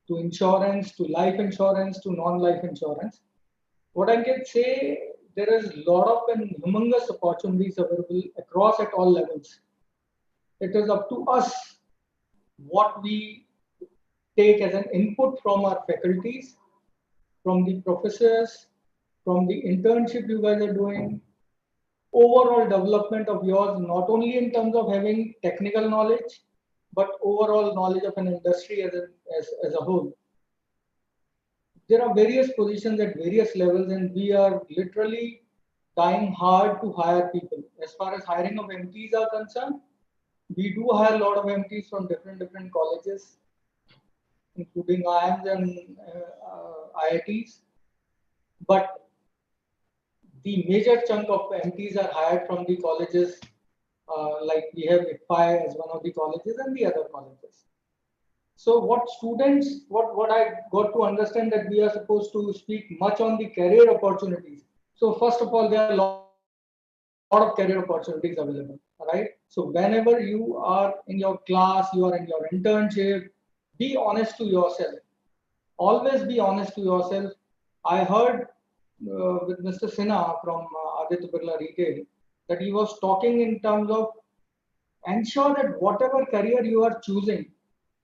to insurance to life insurance to non-life insurance, what I can say, there is a lot of and humongous opportunities available across at all levels. It is up to us what we take as an input from our faculties, from the professors, from the internship you guys are doing, overall development of yours, not only in terms of having technical knowledge, but overall knowledge of an industry as a whole. There are various positions at various levels, and we are literally trying hard to hire people. As far as hiring of MTs are concerned, we do hire a lot of MTs from different colleges, including IIMs and IITs. But the major chunk of MTs are hired from the colleges, like we have IPI as one of the colleges and the other colleges. So what students, what I got to understand that we are supposed to speak much on the career opportunities. So first of all, there are a lot of career opportunities available, right? So whenever you are in your class, you are in your internship, be honest to yourself. Always be honest to yourself. I heard with Mr. Sinha from Aditya Birla Retail that he was talking in terms of ensure that whatever career you are choosing,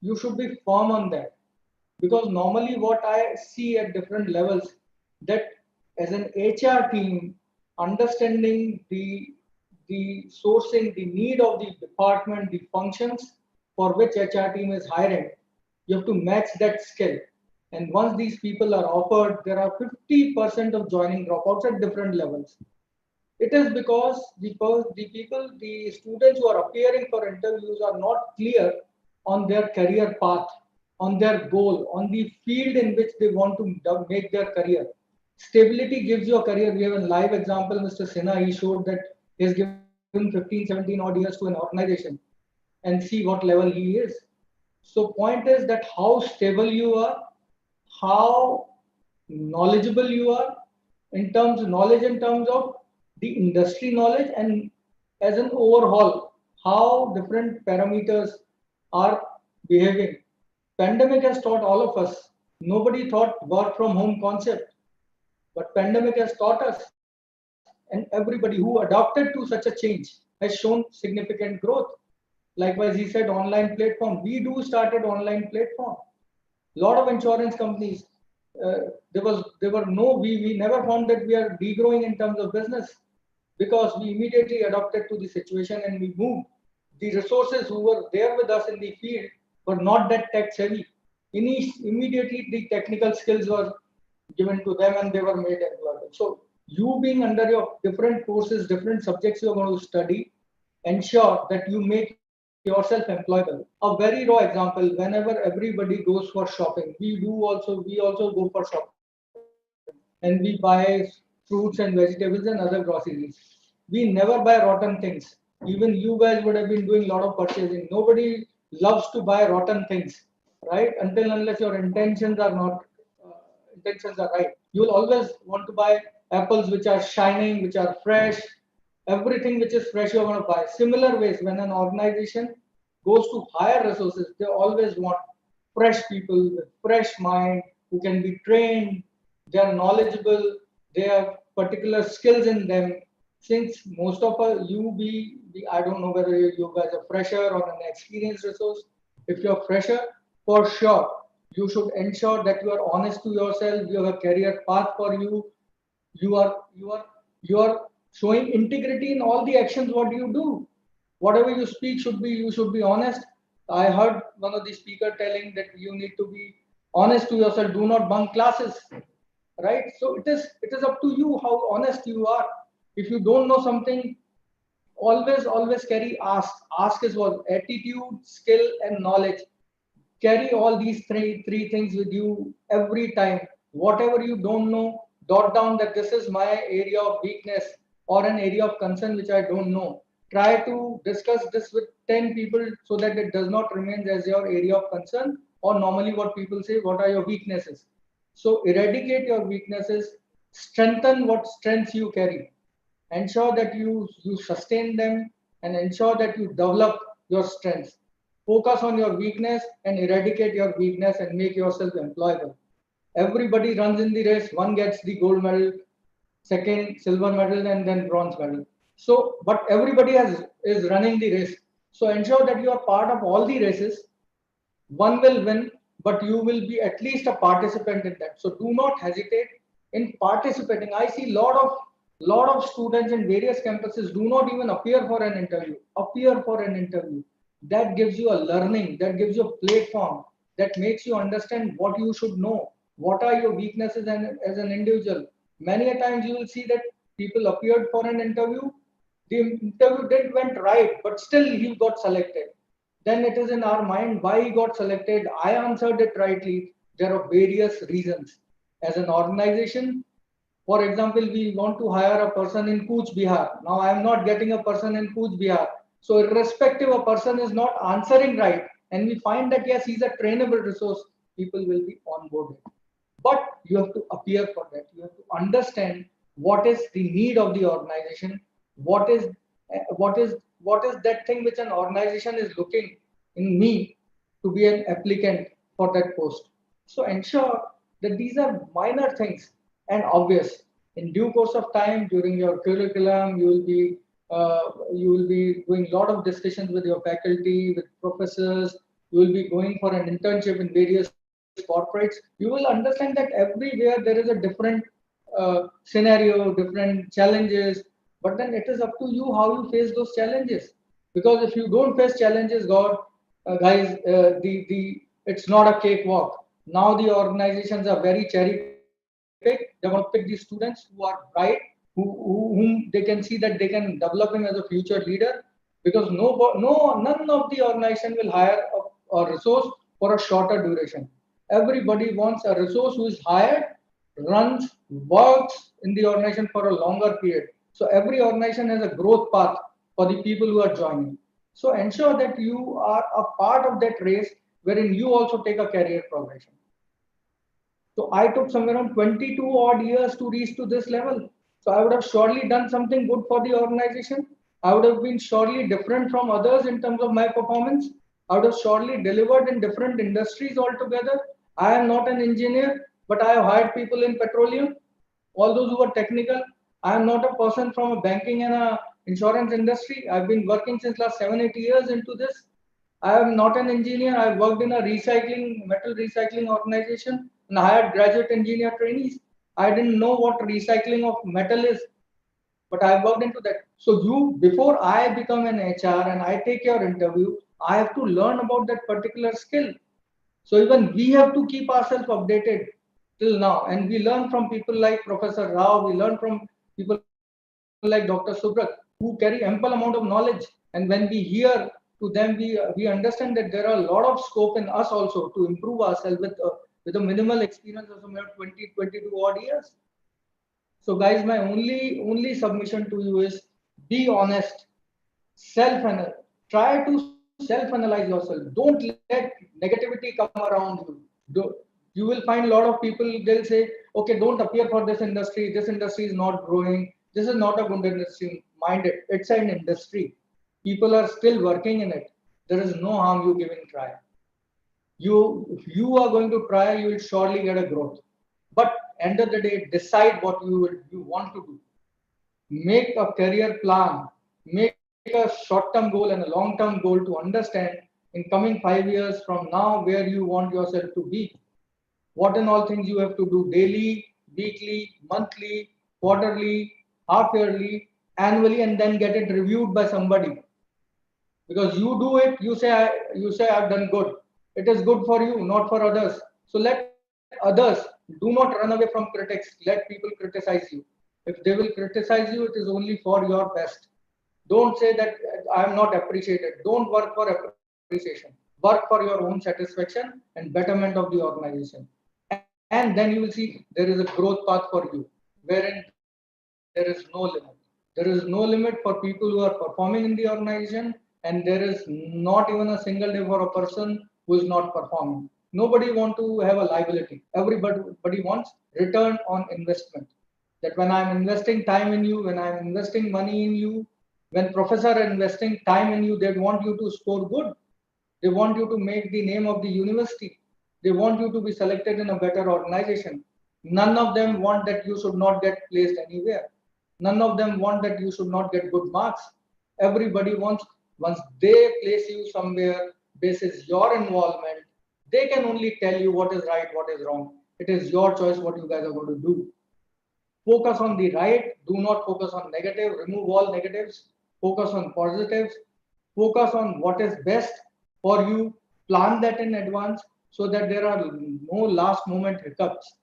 you should be firm on that. Because normally what I see at different levels, that as an HR team, understanding the sourcing, the need of the department, the functions for which HR team is hiring, you have to match that skill. And once these people are offered, there are 50% of joining dropouts at different levels. It is because the students who are appearing for interviews are not clear on their career path, on their goal, on the field in which they want to make their career. Stability gives you a career. We have a live example, Mr. Sinha. He showed that he has given 15, 17 odd years to an organization and see what level he is. So point is that how stable you are, how knowledgeable you are in terms of the industry knowledge, and as an overhaul, how different parameters are behaving. Pandemic has taught all of us. Nobody thought work from home concept, but pandemic has taught us, and everybody who adopted to such a change has shown significant growth. Likewise, he said online platform. We do started online platform. Lot of insurance companies. There were no we never found that we are degrowing in terms of business because we immediately adapted to the situation and we moved. The resources who were there with us in the field were not that tech savvy. Immediately the technical skills were given to them and they were made employable. So you being under your different courses, different subjects you are going to study, ensure that you make yourself employable. A very raw example, whenever everybody goes for shopping, we also go for shopping and we buy fruits and vegetables and other groceries. We never buy rotten things. Even you guys would have been doing a lot of purchasing. Nobody loves to buy rotten things, right? Until unless your intentions are right. You will always want to buy apples which are shining, which are fresh. Everything which is fresh you're going to buy. Similar ways, when an organization goes to hire resources, they always want fresh people with fresh mind who can be trained, they are knowledgeable, they have particular skills in them. Since most of us, I don't know whether you guys are fresher or an experienced resource. If you're fresher, for sure, you should ensure that you are honest to yourself, you have a career path for you, you are showing integrity in all the actions what you do. Whatever you speak you should be honest. I heard one of the speaker telling that you need to be honest to yourself, do not bunk classes, right? So it is up to you how honest you are. If you don't know something, always carry ask is what attitude, skill and knowledge. Carry all these three things with you every time. Whatever you don't know, dot down that this is my area of weakness or an area of concern which I don't know. Try to discuss this with 10 people so that it does not remain as your area of concern, or normally what people say, what are your weaknesses. So eradicate your weaknesses, strengthen what strengths you carry, ensure that you sustain them, and ensure that you develop your strengths. Focus on your weakness and eradicate your weakness and make yourself employable. Everybody runs in the race, one gets the gold medal, second silver medal, and then bronze medal. So but everybody is running the race. So ensure that you are part of all the races. One will win, but you will be at least a participant in that. So do not hesitate in participating. I see lot of students in various campuses do not even appear for an interview. That gives you a learning, that gives you a platform, that makes you understand what you should know, what are your weaknesses and as an individual. Many a times you will see that people appeared for an interview, the interview did went right, but still he got selected. Then it is in our mind why he got selected. I answered it rightly. There are various reasons. As an organization, for example, we want to hire a person in Kuch Bihar. Now I am not getting a person in Kuch Bihar. So irrespective a person is not answering right, and we find that yes, he's a trainable resource, people will be onboarded. But you have to appear for that. You have to understand what is the need of the organization, what is that thing which an organization is looking in me to be an applicant for that post. So ensure that these are minor things and obvious. In due course of time, during your curriculum, you will be doing a lot of discussions with your faculty, with professors. You will be going for an internship in various corporates. You will understand that everywhere there is a different scenario, different challenges. But then it is up to you how you face those challenges. Because if you don't face challenges, guys, the it's not a cakewalk. Now the organizations are very cherry picked. They're going to pick the students who are bright, whom they can see that they can develop him as a future leader, because none of the organization will hire a resource for a shorter duration. Everybody wants a resource who is hired, runs, works in the organization for a longer period. So every organization has a growth path for the people who are joining. So ensure that you are a part of that race wherein you also take a career progression. So I took somewhere around 22 odd years to reach to this level. So I would have surely done something good for the organization. I would have been surely different from others in terms of my performance. I would have surely delivered in different industries altogether. I am not an engineer, but I have hired people in petroleum, all those who are technical. I am not a person from a banking and a insurance industry. I've been working since last 7-8 years into this. I am not an engineer. I worked in a metal recycling organization, and I had graduate engineer trainees. I didn't know what recycling of metal is, but I worked into that. So before I become an HR and I take your interview, I have to learn about that particular skill. So even we have to keep ourselves updated till now, and we learn from people like Professor Rao. We learn from people like Dr. Subrat, who carry ample amount of knowledge. And when we hear to them, we understand that there are a lot of scope in us also to improve ourselves with a minimal experience of somewhere 20-22 odd years. So guys, my only submission to you is be honest, self-analyze, try to self-analyze yourself. Don't let negativity come around you. You will find a lot of people, they'll say, okay, don't appear for this industry is not growing, this is not a good industry. Mind it, it's an industry. People are still working in it. There is no harm you giving try. If you are going to try, you will surely get a growth. But end of the day, decide what you want to do. Make a career plan, make a short-term goal and a long-term goal to understand in coming 5 years from now where you want yourself to be. What and all things you have to do daily, weekly, monthly, quarterly, half yearly, annually, and then get it reviewed by somebody. Because you do it, you say I've done good. It is good for you, not for others. So let others, do not run away from critics. Let people criticize you. If they will criticize you, it is only for your best. Don't say that I am not appreciated. Don't work for appreciation. Work for your own satisfaction and betterment of the organization. And then you will see there is a growth path for you, wherein there is no limit. There is no limit for people who are performing in the organization, and there is not even a single day for a person who is not performing. Nobody wants to have a liability. Everybody wants return on investment. That when I'm investing time in you, when I'm investing money in you, when professor are investing time in you, they want you to score good. They want you to make the name of the university. They want you to be selected in a better organization. None of them want that you should not get placed anywhere. None of them want that you should not get good marks. Everybody wants, once they place you somewhere, basis your involvement, they can only tell you what is right, what is wrong. It is your choice what you guys are going to do. Focus on the right, do not focus on negative, remove all negatives, focus on positives, focus on what is best for you, plan that in advance so that there are no last moment hiccups.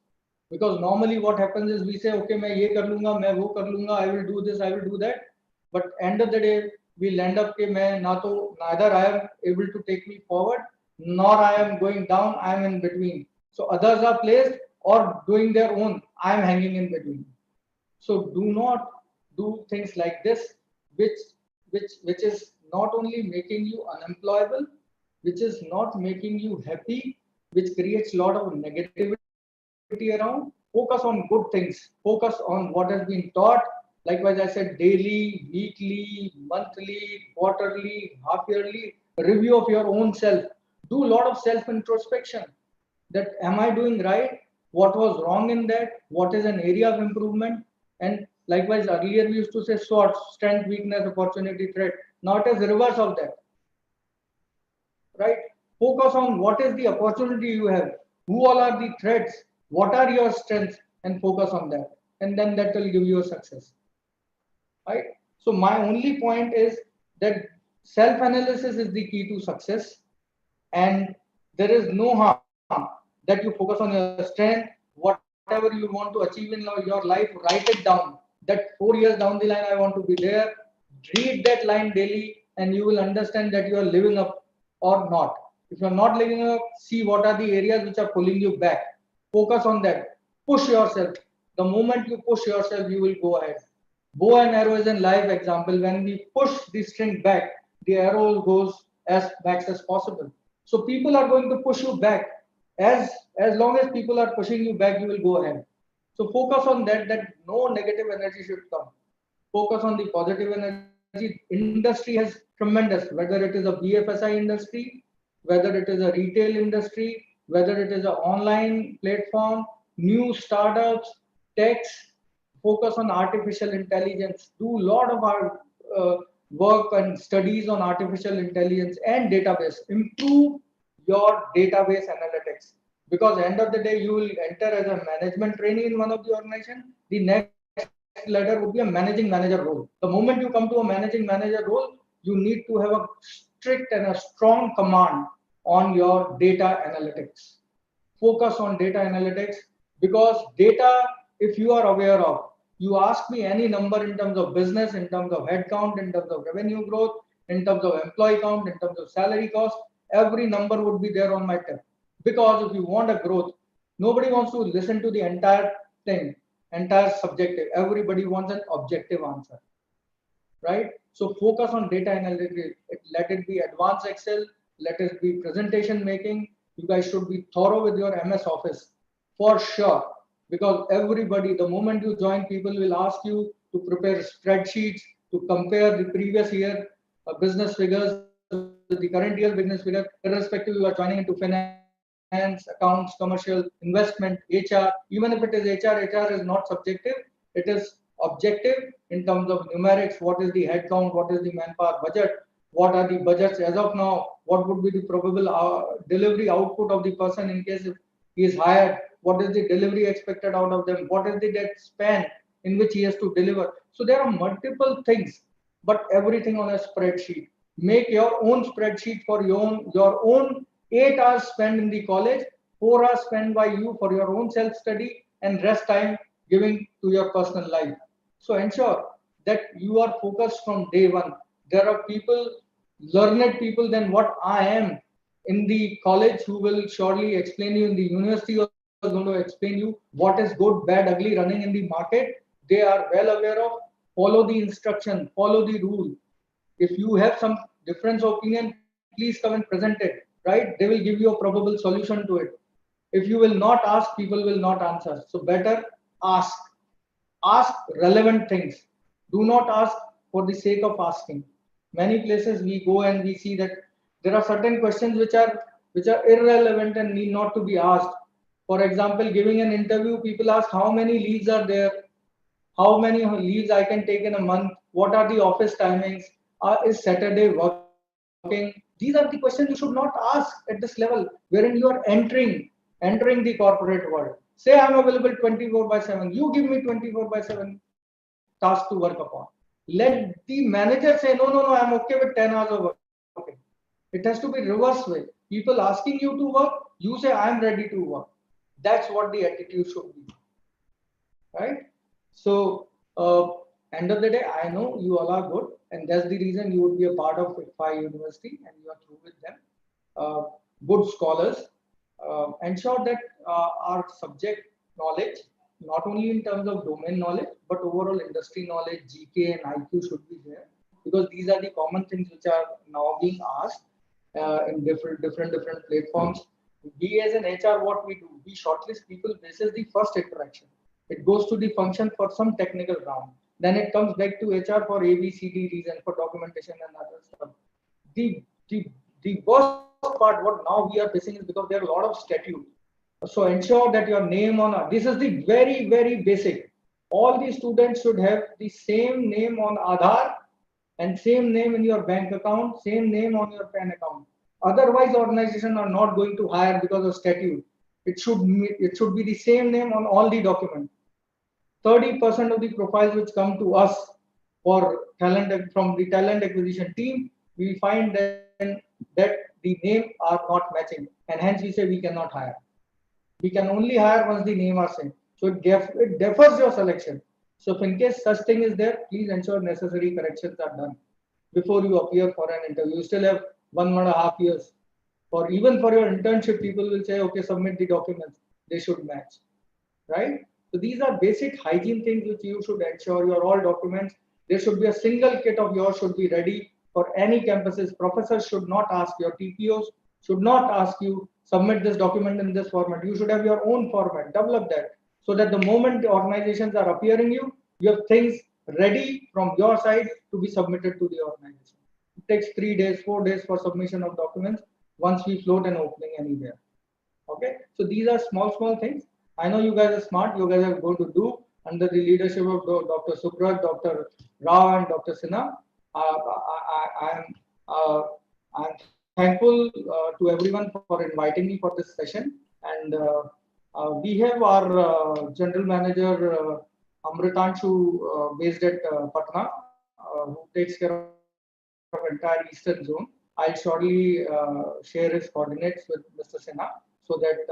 Because normally what happens is we say, okay, मैं ये कर लूंगा, मैं वो कर लूंगा, I will do this, I will do that. But end of the day, we'll end up कि मैं ना तो neither I am able to take me forward, nor I am going down, I am in between. So others are placed or doing their own, I am hanging in between. So do not do things like this, which is not only making you unemployable, which is not making you happy, which creates a lot of negativity around. Focus on good things. Focus on what has been taught. Likewise, I said daily, weekly, monthly, quarterly, half yearly review of your own self. Do a lot of self introspection. That am I doing right? What was wrong in that? What is an area of improvement? And likewise, earlier we used to say SWOT, strength, weakness, opportunity, threat. Now it is the reverse of that. Right? Focus on what is the opportunity you have, who all are the threats, what are your strengths, and focus on that. And then that will give you a success. Right? So my only point is that self-analysis is the key to success, and there is no harm that you focus on your strength, whatever you want to achieve in your life, write it down. that 4 years down the line I want to be there. Read that line daily and you will understand that you are living up or not. If you are not living up, see what are the areas which are pulling you back. Focus on that. Push yourself. The moment you push yourself, you will go ahead. Bow and arrow is a live example. When we push the string back, the arrow goes as max as possible. So people are going to push you back. As long as people are pushing you back, you will go ahead. So focus on that no negative energy should come. Focus on the positive energy. Industry has tremendous, whether it is a BFSI industry, whether it is a retail industry, whether it is an online platform, new startups, techs, focus on artificial intelligence. Do a lot of our work and studies on artificial intelligence and database. Improve your database analytics. Because end of the day, you will enter as a management trainee in one of the organization. The next ladder would be a managing manager role. The moment you come to a managing manager role, you need to have a strict and a strong command on your data analytics. Focus on data analytics because data, if you are aware of, you ask me any number in terms of business, in terms of headcount, in terms of revenue growth, in terms of employee count, in terms of salary cost, every number would be there on my tip. Because if you want a growth, nobody wants to listen to the entire thing, entire subjective. Everybody wants an objective answer, right? So focus on data analytics. Let it be advanced Excel, let it be presentation making. You guys should be thorough with your MS Office for sure. Because everybody, the moment you join, people will ask you to prepare spreadsheets, to compare the previous year business figures with the current year business figure, irrespective you are joining into finance, accounts, commercial, investment, HR. Even if it is HR is not subjective, it is objective in terms of numerics. What is the headcount? What is the manpower budget? What are the budgets as of now? What would be the probable delivery output of the person in case if he is hired? What is the delivery expected out of them? What is the debt span in which he has to deliver? So there are multiple things, but everything on a spreadsheet. Make your own spreadsheet for your own 8 hours spent in the college, 4 hours spent by you for your own self-study, and rest time giving to your personal life. So ensure that you are focused from day one. There are people, learned people than what I am in the college who will surely explain you in the university or is going to explain you what is good, bad, ugly running in the market. They are well aware of. Follow the instruction, follow the rule. If you have some difference of opinion, please come and present it, right? They will give you a probable solution to it. If you will not ask, people will not answer. So better ask. Ask relevant things. Do not ask for the sake of asking. Many places we go and we see that there are certain questions which are irrelevant and need not to be asked. For example, giving an interview, people ask how many leaves are there, how many leaves I can take in a month, what are the office timings, is Saturday working? These are the questions you should not ask at this level, wherein you are entering the corporate world. Say I'm available 24/7. You give me 24/7 task to work upon. Let the manager say, no, I'm okay with 10 hours of work. It has to be reverse way. People asking you to work, you say, I'm ready to work. That's what the attitude should be, right? So, end of the day, I know you all are good, and that's the reason you would be a part of ITFI University and you are through with them. Good scholars. Ensure that our subject knowledge, not only in terms of domain knowledge, but overall industry knowledge, GK and IQ should be there, because these are the common things which are now being asked in different platforms. We as an HR, what we do, we shortlist people basis the first interaction. It goes to the function for some technical round. Then it comes back to HR for ABCD reason, for documentation and other stuff. The worst part, what now we are facing, is because there are a lot of statute. So ensure that your name on this is the very basic. All the students should have the same name on Aadhaar and same name in your bank account, same name on your PAN account. Otherwise, organizations are not going to hire because of statute. It should be the same name on all the documents. 30% of the profiles which come to us for talent from the talent acquisition team, we find that the name are not matching, and hence we say we cannot hire. We can only hire once the name are same. So it differs your selection. So if in case such thing is there, please ensure necessary corrections are done before you appear for an interview. You still have 1.5 years. For even for your internship, people will say, okay, submit the documents. They should match, right? So these are basic hygiene things which you should ensure your all documents. There should be a single kit of yours should be ready for any campuses. Professors should not ask, your TPOs should not ask you submit this document in this format. You should have your own format. Develop that so that the moment the organizations are appearing you have things ready from your side to be submitted to the organization. It takes 3 days, 4 days for submission of documents once we float an opening anywhere. Okay, so these are small things. I know you guys are smart. You guys are going to do under the leadership of Dr. Subrat, Dr. Rao, and Dr. Sinha. Uh, I'm thankful to everyone for inviting me for this session. And we have our general manager Amritanshu based at Patna, who takes care of entire eastern zone. I'll shortly share his coordinates with Mr. Sinha so that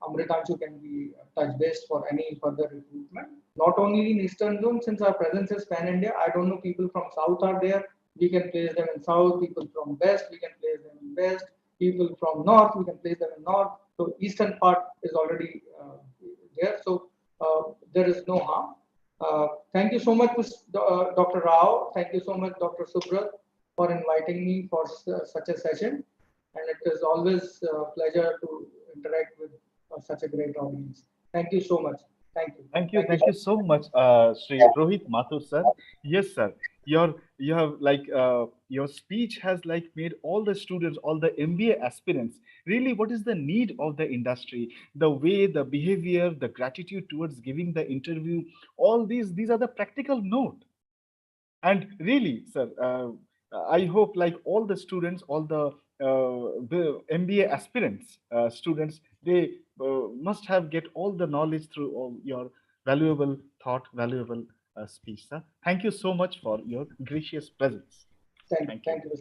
Amritanshu can be touch base for any further recruitment. Not only in eastern zone, since our presence is pan India, I don't know people from south are there. We can place them in south. People from west, we can place them in west. People from north, we can place them in north. So eastern part is already there. So there is no harm. Thank you so much, Dr. Rao. Thank you so much, Dr. Subrat, for inviting me for such a session. And it is always a pleasure to interact with such a great audience. Thank you so much. Thank you. Thank you so much, Sri Rohit Mathur sir. Yes, sir. You have your speech has like made all the students, all the MBA aspirants, really what is the need of the industry, the way, the behavior, the gratitude towards giving the interview, all these are the practical note. And really, sir, I hope like all the students, all the MBA aspirants, students, they must have get all the knowledge through all your valuable thought, valuable speech, sir. Thank you so much for your gracious presence. Thank you.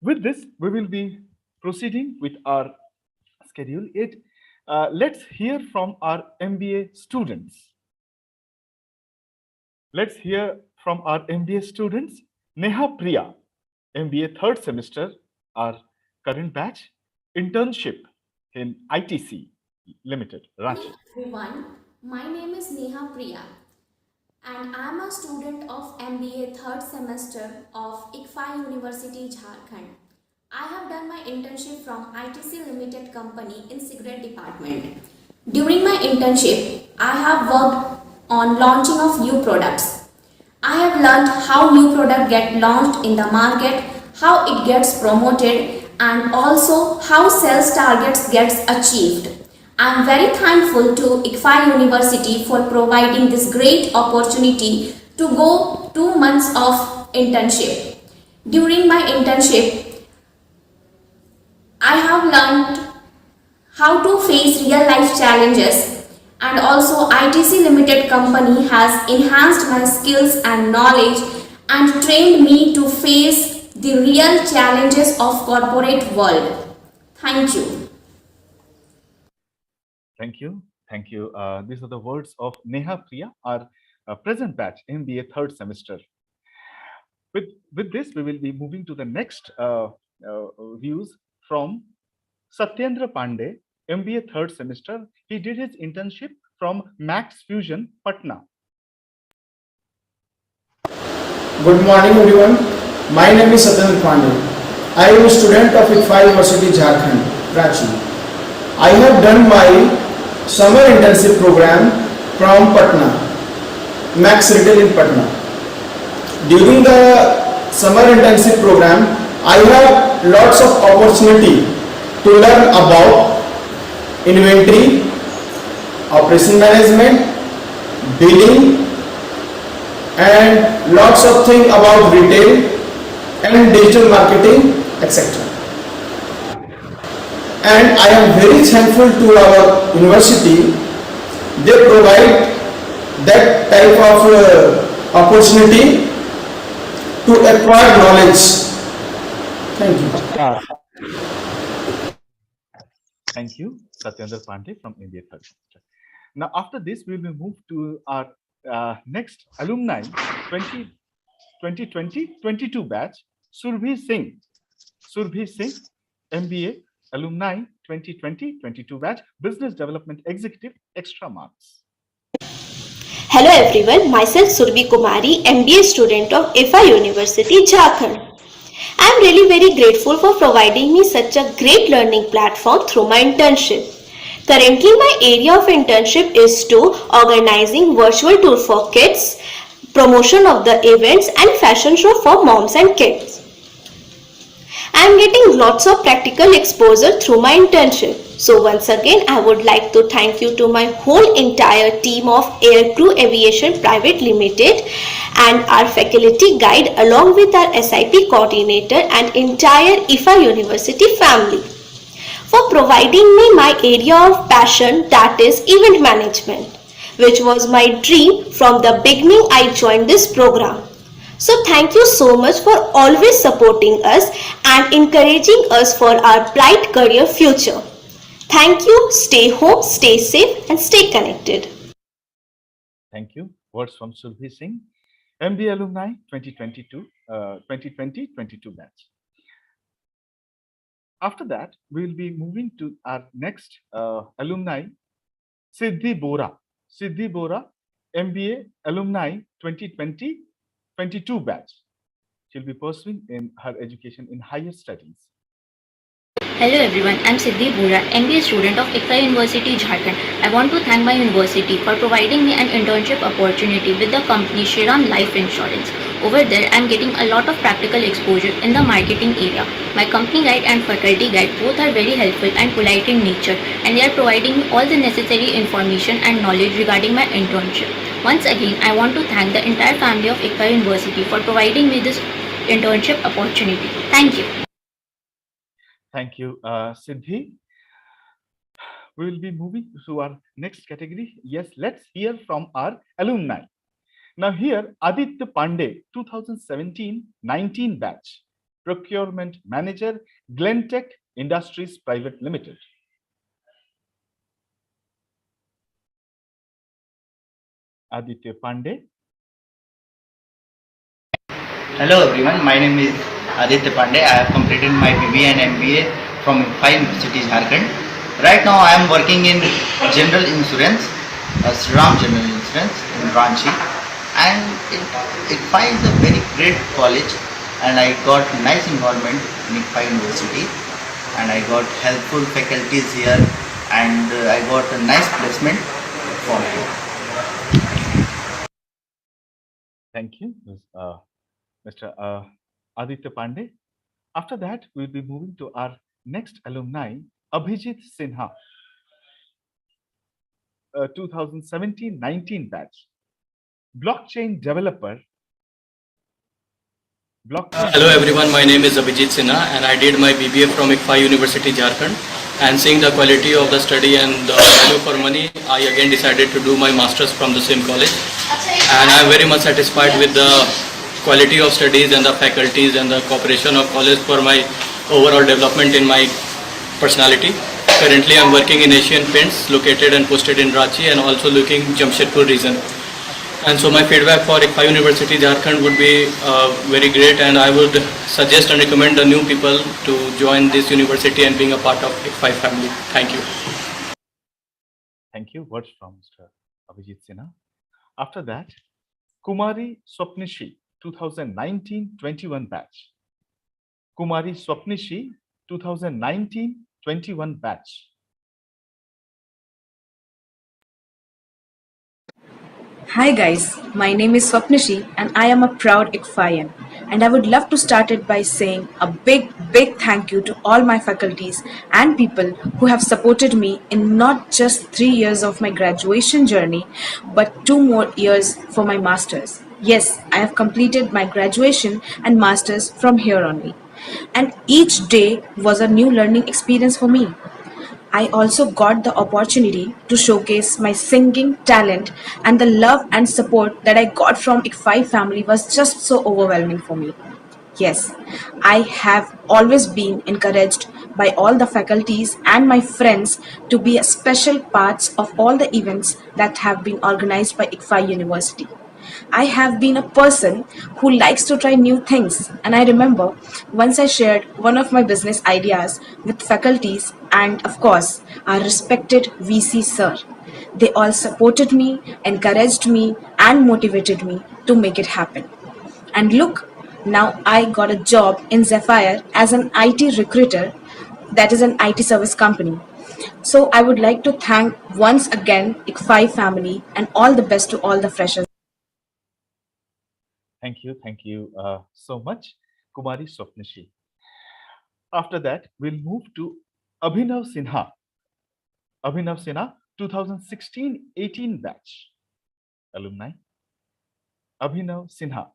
With this, we will be proceeding with our schedule. Let's hear from our MBA students. Let's hear from our MBA students. Neha Priya, MBA third semester, our current batch, internship in ITC Limited, Ranchi. Everyone, my name is Neha Priya and I am a student of MBA third semester of ICFA University, Jharkhand. I have done my internship from ITC Limited company in cigarette department. During my internship, I have worked on launching of new products. I have learned how new product get launched in the market, how it gets promoted, and also how sales targets gets achieved. I am very thankful to ICFA University for providing this great opportunity to go 2 months of internship. During my internship, I have learned how to face real life challenges, and also ITC Limited company has enhanced my skills and knowledge and trained me to face the real challenges of corporate world. Thank you. Thank you. Thank you. These are the words of Neha Priya, our present batch, MBA third semester. With this, we will be moving to the next views from Satyendra Pandey, MBA third semester. He did his internship from Max Fusion, Patna. Good morning, everyone. My name is Satyendra Pandey. I am a student of ICFA University, Jharkhand, Ranchi. I have done my summer internship program from Patna, Max Retail in Patna. During the summer internship program, I have lots of opportunity to learn about inventory, operation management, billing, and lots of things about retail and digital marketing, etc. And I am very thankful to our university. They provide that type of opportunity to acquire knowledge. Thank you. Thank you, Satyendra Pandey from MBA third semester. Now, after this, we will move to our Next, alumni 2020-22 batch, Surbhi Singh. Surbhi Singh, MBA, alumni 2020-22 batch, Business Development Executive, extra marks. Hello everyone, myself Surbhi Kumari, MBA student of IFA University, Jharkhand. I am really very grateful for providing me such a great learning platform through my internship. Currently, my area of internship is to organizing virtual tour for kids, promotion of the events and fashion show for moms and kids. I am getting lots of practical exposure through my internship. So once again, I would like to thank you to my whole entire team of Aircrew Aviation Private Limited and our faculty guide along with our SIP coordinator and entire IFA University family for providing me my area of passion, that is event management, which was my dream from the beginning I joined this program. So thank you so much for always supporting us and encouraging us for our bright career future. Thank you, stay home, stay safe and stay connected. Thank you. Words from Surbhi Singh, MBA alumni 2020-22 batch. After that, we will be moving to our next alumni, Siddhi Bora. Siddhi Bora, MBA alumni 2020-22 batch. She'll be pursuing in her education in higher studies. Hello everyone, I'm Siddhi Bora, MBA student of IFA University, Jharkhand. I want to thank my university for providing me an internship opportunity with the company Shriram Life Insurance. Over there, I'm getting a lot of practical exposure in the marketing area. My company guide and faculty guide both are very helpful and polite in nature, and they are providing me all the necessary information and knowledge regarding my internship. Once again, I want to thank the entire family of IFA University for providing me this internship opportunity. Thank you. Thank you, Siddhi. We will be moving to our next category. Yes, let's hear from our alumni. Now here, Aditya Pandey, 2017-19 batch, Procurement Manager, Glentech Industries Private Limited. Aditya Pandey. Hello everyone, my name is Aditya Pandey. I have completed my BBA and MBA from IFA University, Jharkhand. Right now I am working in General Insurance, Shriram General Insurance in Ranchi, and IFA is a very great college, and I got nice environment in IFA University, and I got helpful faculties here, and I got a nice placement from here. Thank you, Mr. Aditya Pandey. After that, we'll be moving to our next alumni, Abhijit Sinha, 2017-19 batch, blockchain developer. Hello everyone, my name is Abhijit Sinha and I did my BBA from IFA University, Jharkhand. And seeing the quality of the study and the value for money, I again decided to do my masters from the same college. And I am very much satisfied with the quality of studies and the faculties and the cooperation of college for my overall development in my personality. Currently I am working in Asian Paints, located and posted in Ranchi and also looking Jamshedpur region. And so my feedback for IFA University Jharkhand would be very great, and I would suggest and recommend the new people to join this university and being a part of IFA family. Thank you. Thank you. Words from Mr. Abhijit Sinha. After that, Kumari Swapnishi, 2019-21 batch. Kumari Swapnishi, 2019-21 batch. Hi guys, my name is Swapnishi and I am a proud ICFIan, and I would love to start it by saying a big thank you to all my faculties and people who have supported me in not just 3 years of my graduation journey but 2 more years for my masters. Yes, I have completed my graduation and masters from here only, and each day was a new learning experience for me. I also got the opportunity to showcase my singing talent, and the love and support that I got from ICFI family was just so overwhelming for me. Yes, I have always been encouraged by all the faculties and my friends to be a special parts of all the events that have been organized by ICFI University. I have been a person who likes to try new things, and I remember once I shared one of my business ideas with faculties and, of course, our respected VC sir. They all supported me, encouraged me, and motivated me to make it happen. And look, now I got a job in Zephyr as an IT recruiter, that is an IT service company. So I would like to thank once again ICFI family and all the best to all the freshers. Thank you so much, Kumari Swapnishi. After that, we'll move to Abhinav Sinha. Abhinav Sinha, 2016-18 batch alumni. Abhinav Sinha.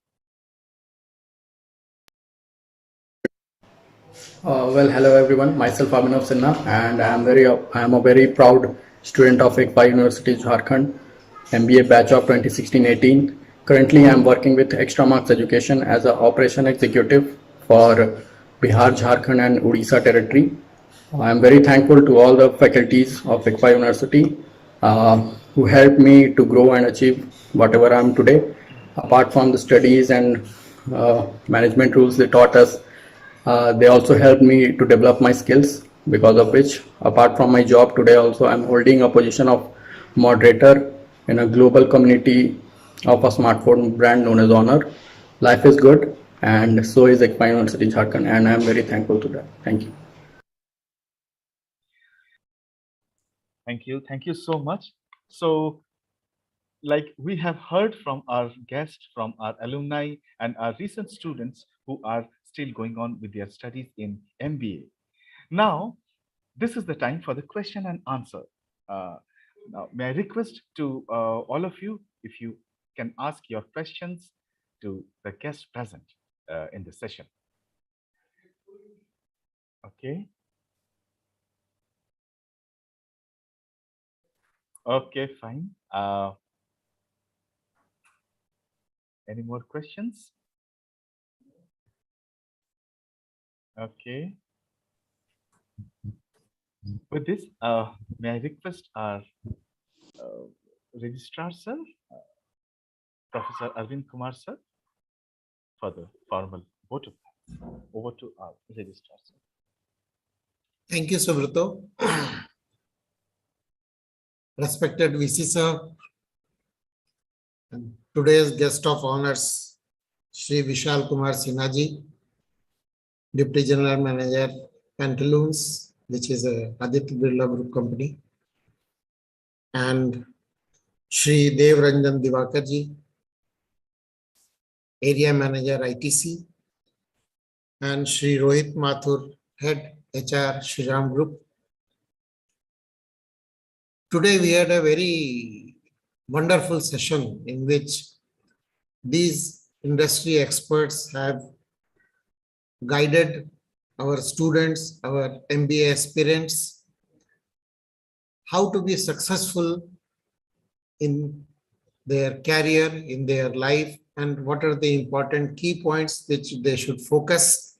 Well, hello everyone. Myself Abhinav Sinha, and I am a very proud student of ICFI University Jharkhand, MBA batch of 2016-18. Currently, I am working with Extra Marks Education as an operation executive for Bihar, Jharkhand, and Odisha territory. I am very thankful to all the faculties of ICFI University who helped me to grow and achieve whatever I am today. Apart from the studies and management rules they taught us, they also helped me to develop my skills, because of which, apart from my job today, also I'm holding a position of moderator in a global community of a smartphone brand known as Honor. Life is good, and so is ICFI University Jharkhand, and I'm very thankful to that. Thank you. Thank you so much. So, like we have heard from our guests, from our alumni and our recent students who are still going on with their studies in MBA. Now, this is the time for the question and answer. Now, may I request to all of you, if you can ask your questions to the guests present in the session. Okay. Okay, fine. Any more questions? Okay. With this, may I request our registrar sir, Professor Arvind Kumar sir, for the formal vote of thanks. Over to our registrar sir. Thank you, Subrata. Respected VC sir, and today's guest of honors, Shri Vishal Kumar Sinha ji, Deputy General Manager, Pantaloons, which is a Aditya Birla Group company, and Shri Dev Ranjan Divakar ji, Area Manager ITC, and Shri Rohit Mathur, Head HR Shriram Group. Today we had a very wonderful session in which these industry experts have guided our students, our MBA aspirants, how to be successful in their career, in their life, and what are the important key points which they should focus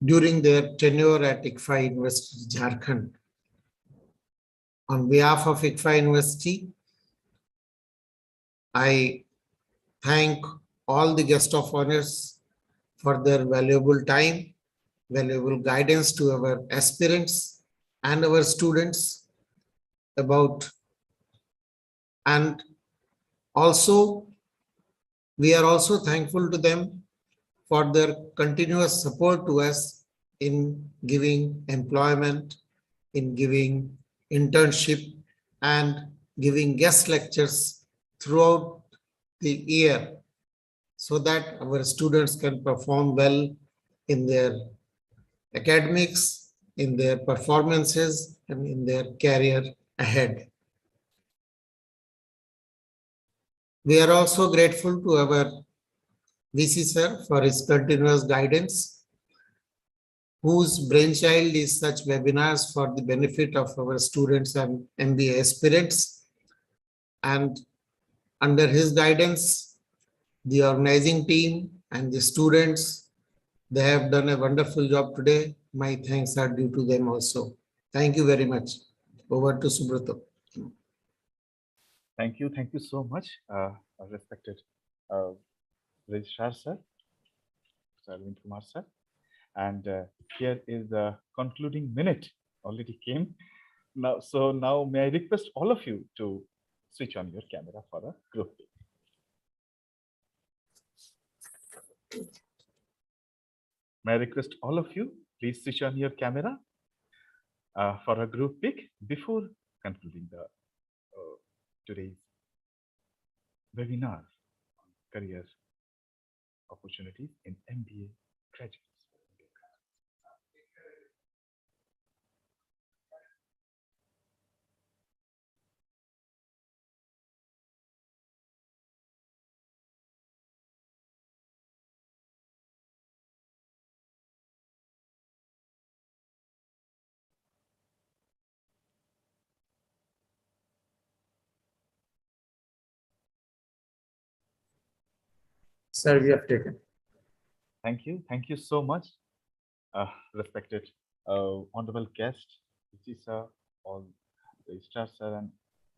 during their tenure at ICFI University Jharkhand. On behalf of ICFI University, I thank all the guest of honors for their valuable time, valuable guidance to our aspirants and our students about, and also we are also thankful to them for their continuous support to us in giving employment, in giving internship, and giving guest lectures throughout the year, so that our students can perform well in their academics, in their performances, and in their career ahead. We are also grateful to our VC sir for his continuous guidance, whose brainchild is such webinars for the benefit of our students and MBA aspirants. And under his guidance, the organizing team and the students, they have done a wonderful job today. my thanks are due to them also. Thank you very much. Over to Subrata. Thank you so much, respected Registrar Sir, Sir Arvind Kumar Sir. And here is the concluding minute already came. Now may I request all of you to switch on your camera for a group pic. May I request all of you, please switch on your camera for a group pic before concluding the today's webinar on career opportunities in MBA graduates. Sir, we have taken. Thank you so much, respected honorable guest, sir, all the stars, sir, and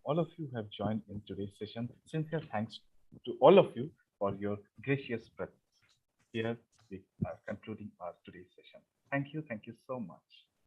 all of you have joined in today's session. Sincere thanks to all of you for your gracious presence. Here we are concluding our today's session. Thank you so much.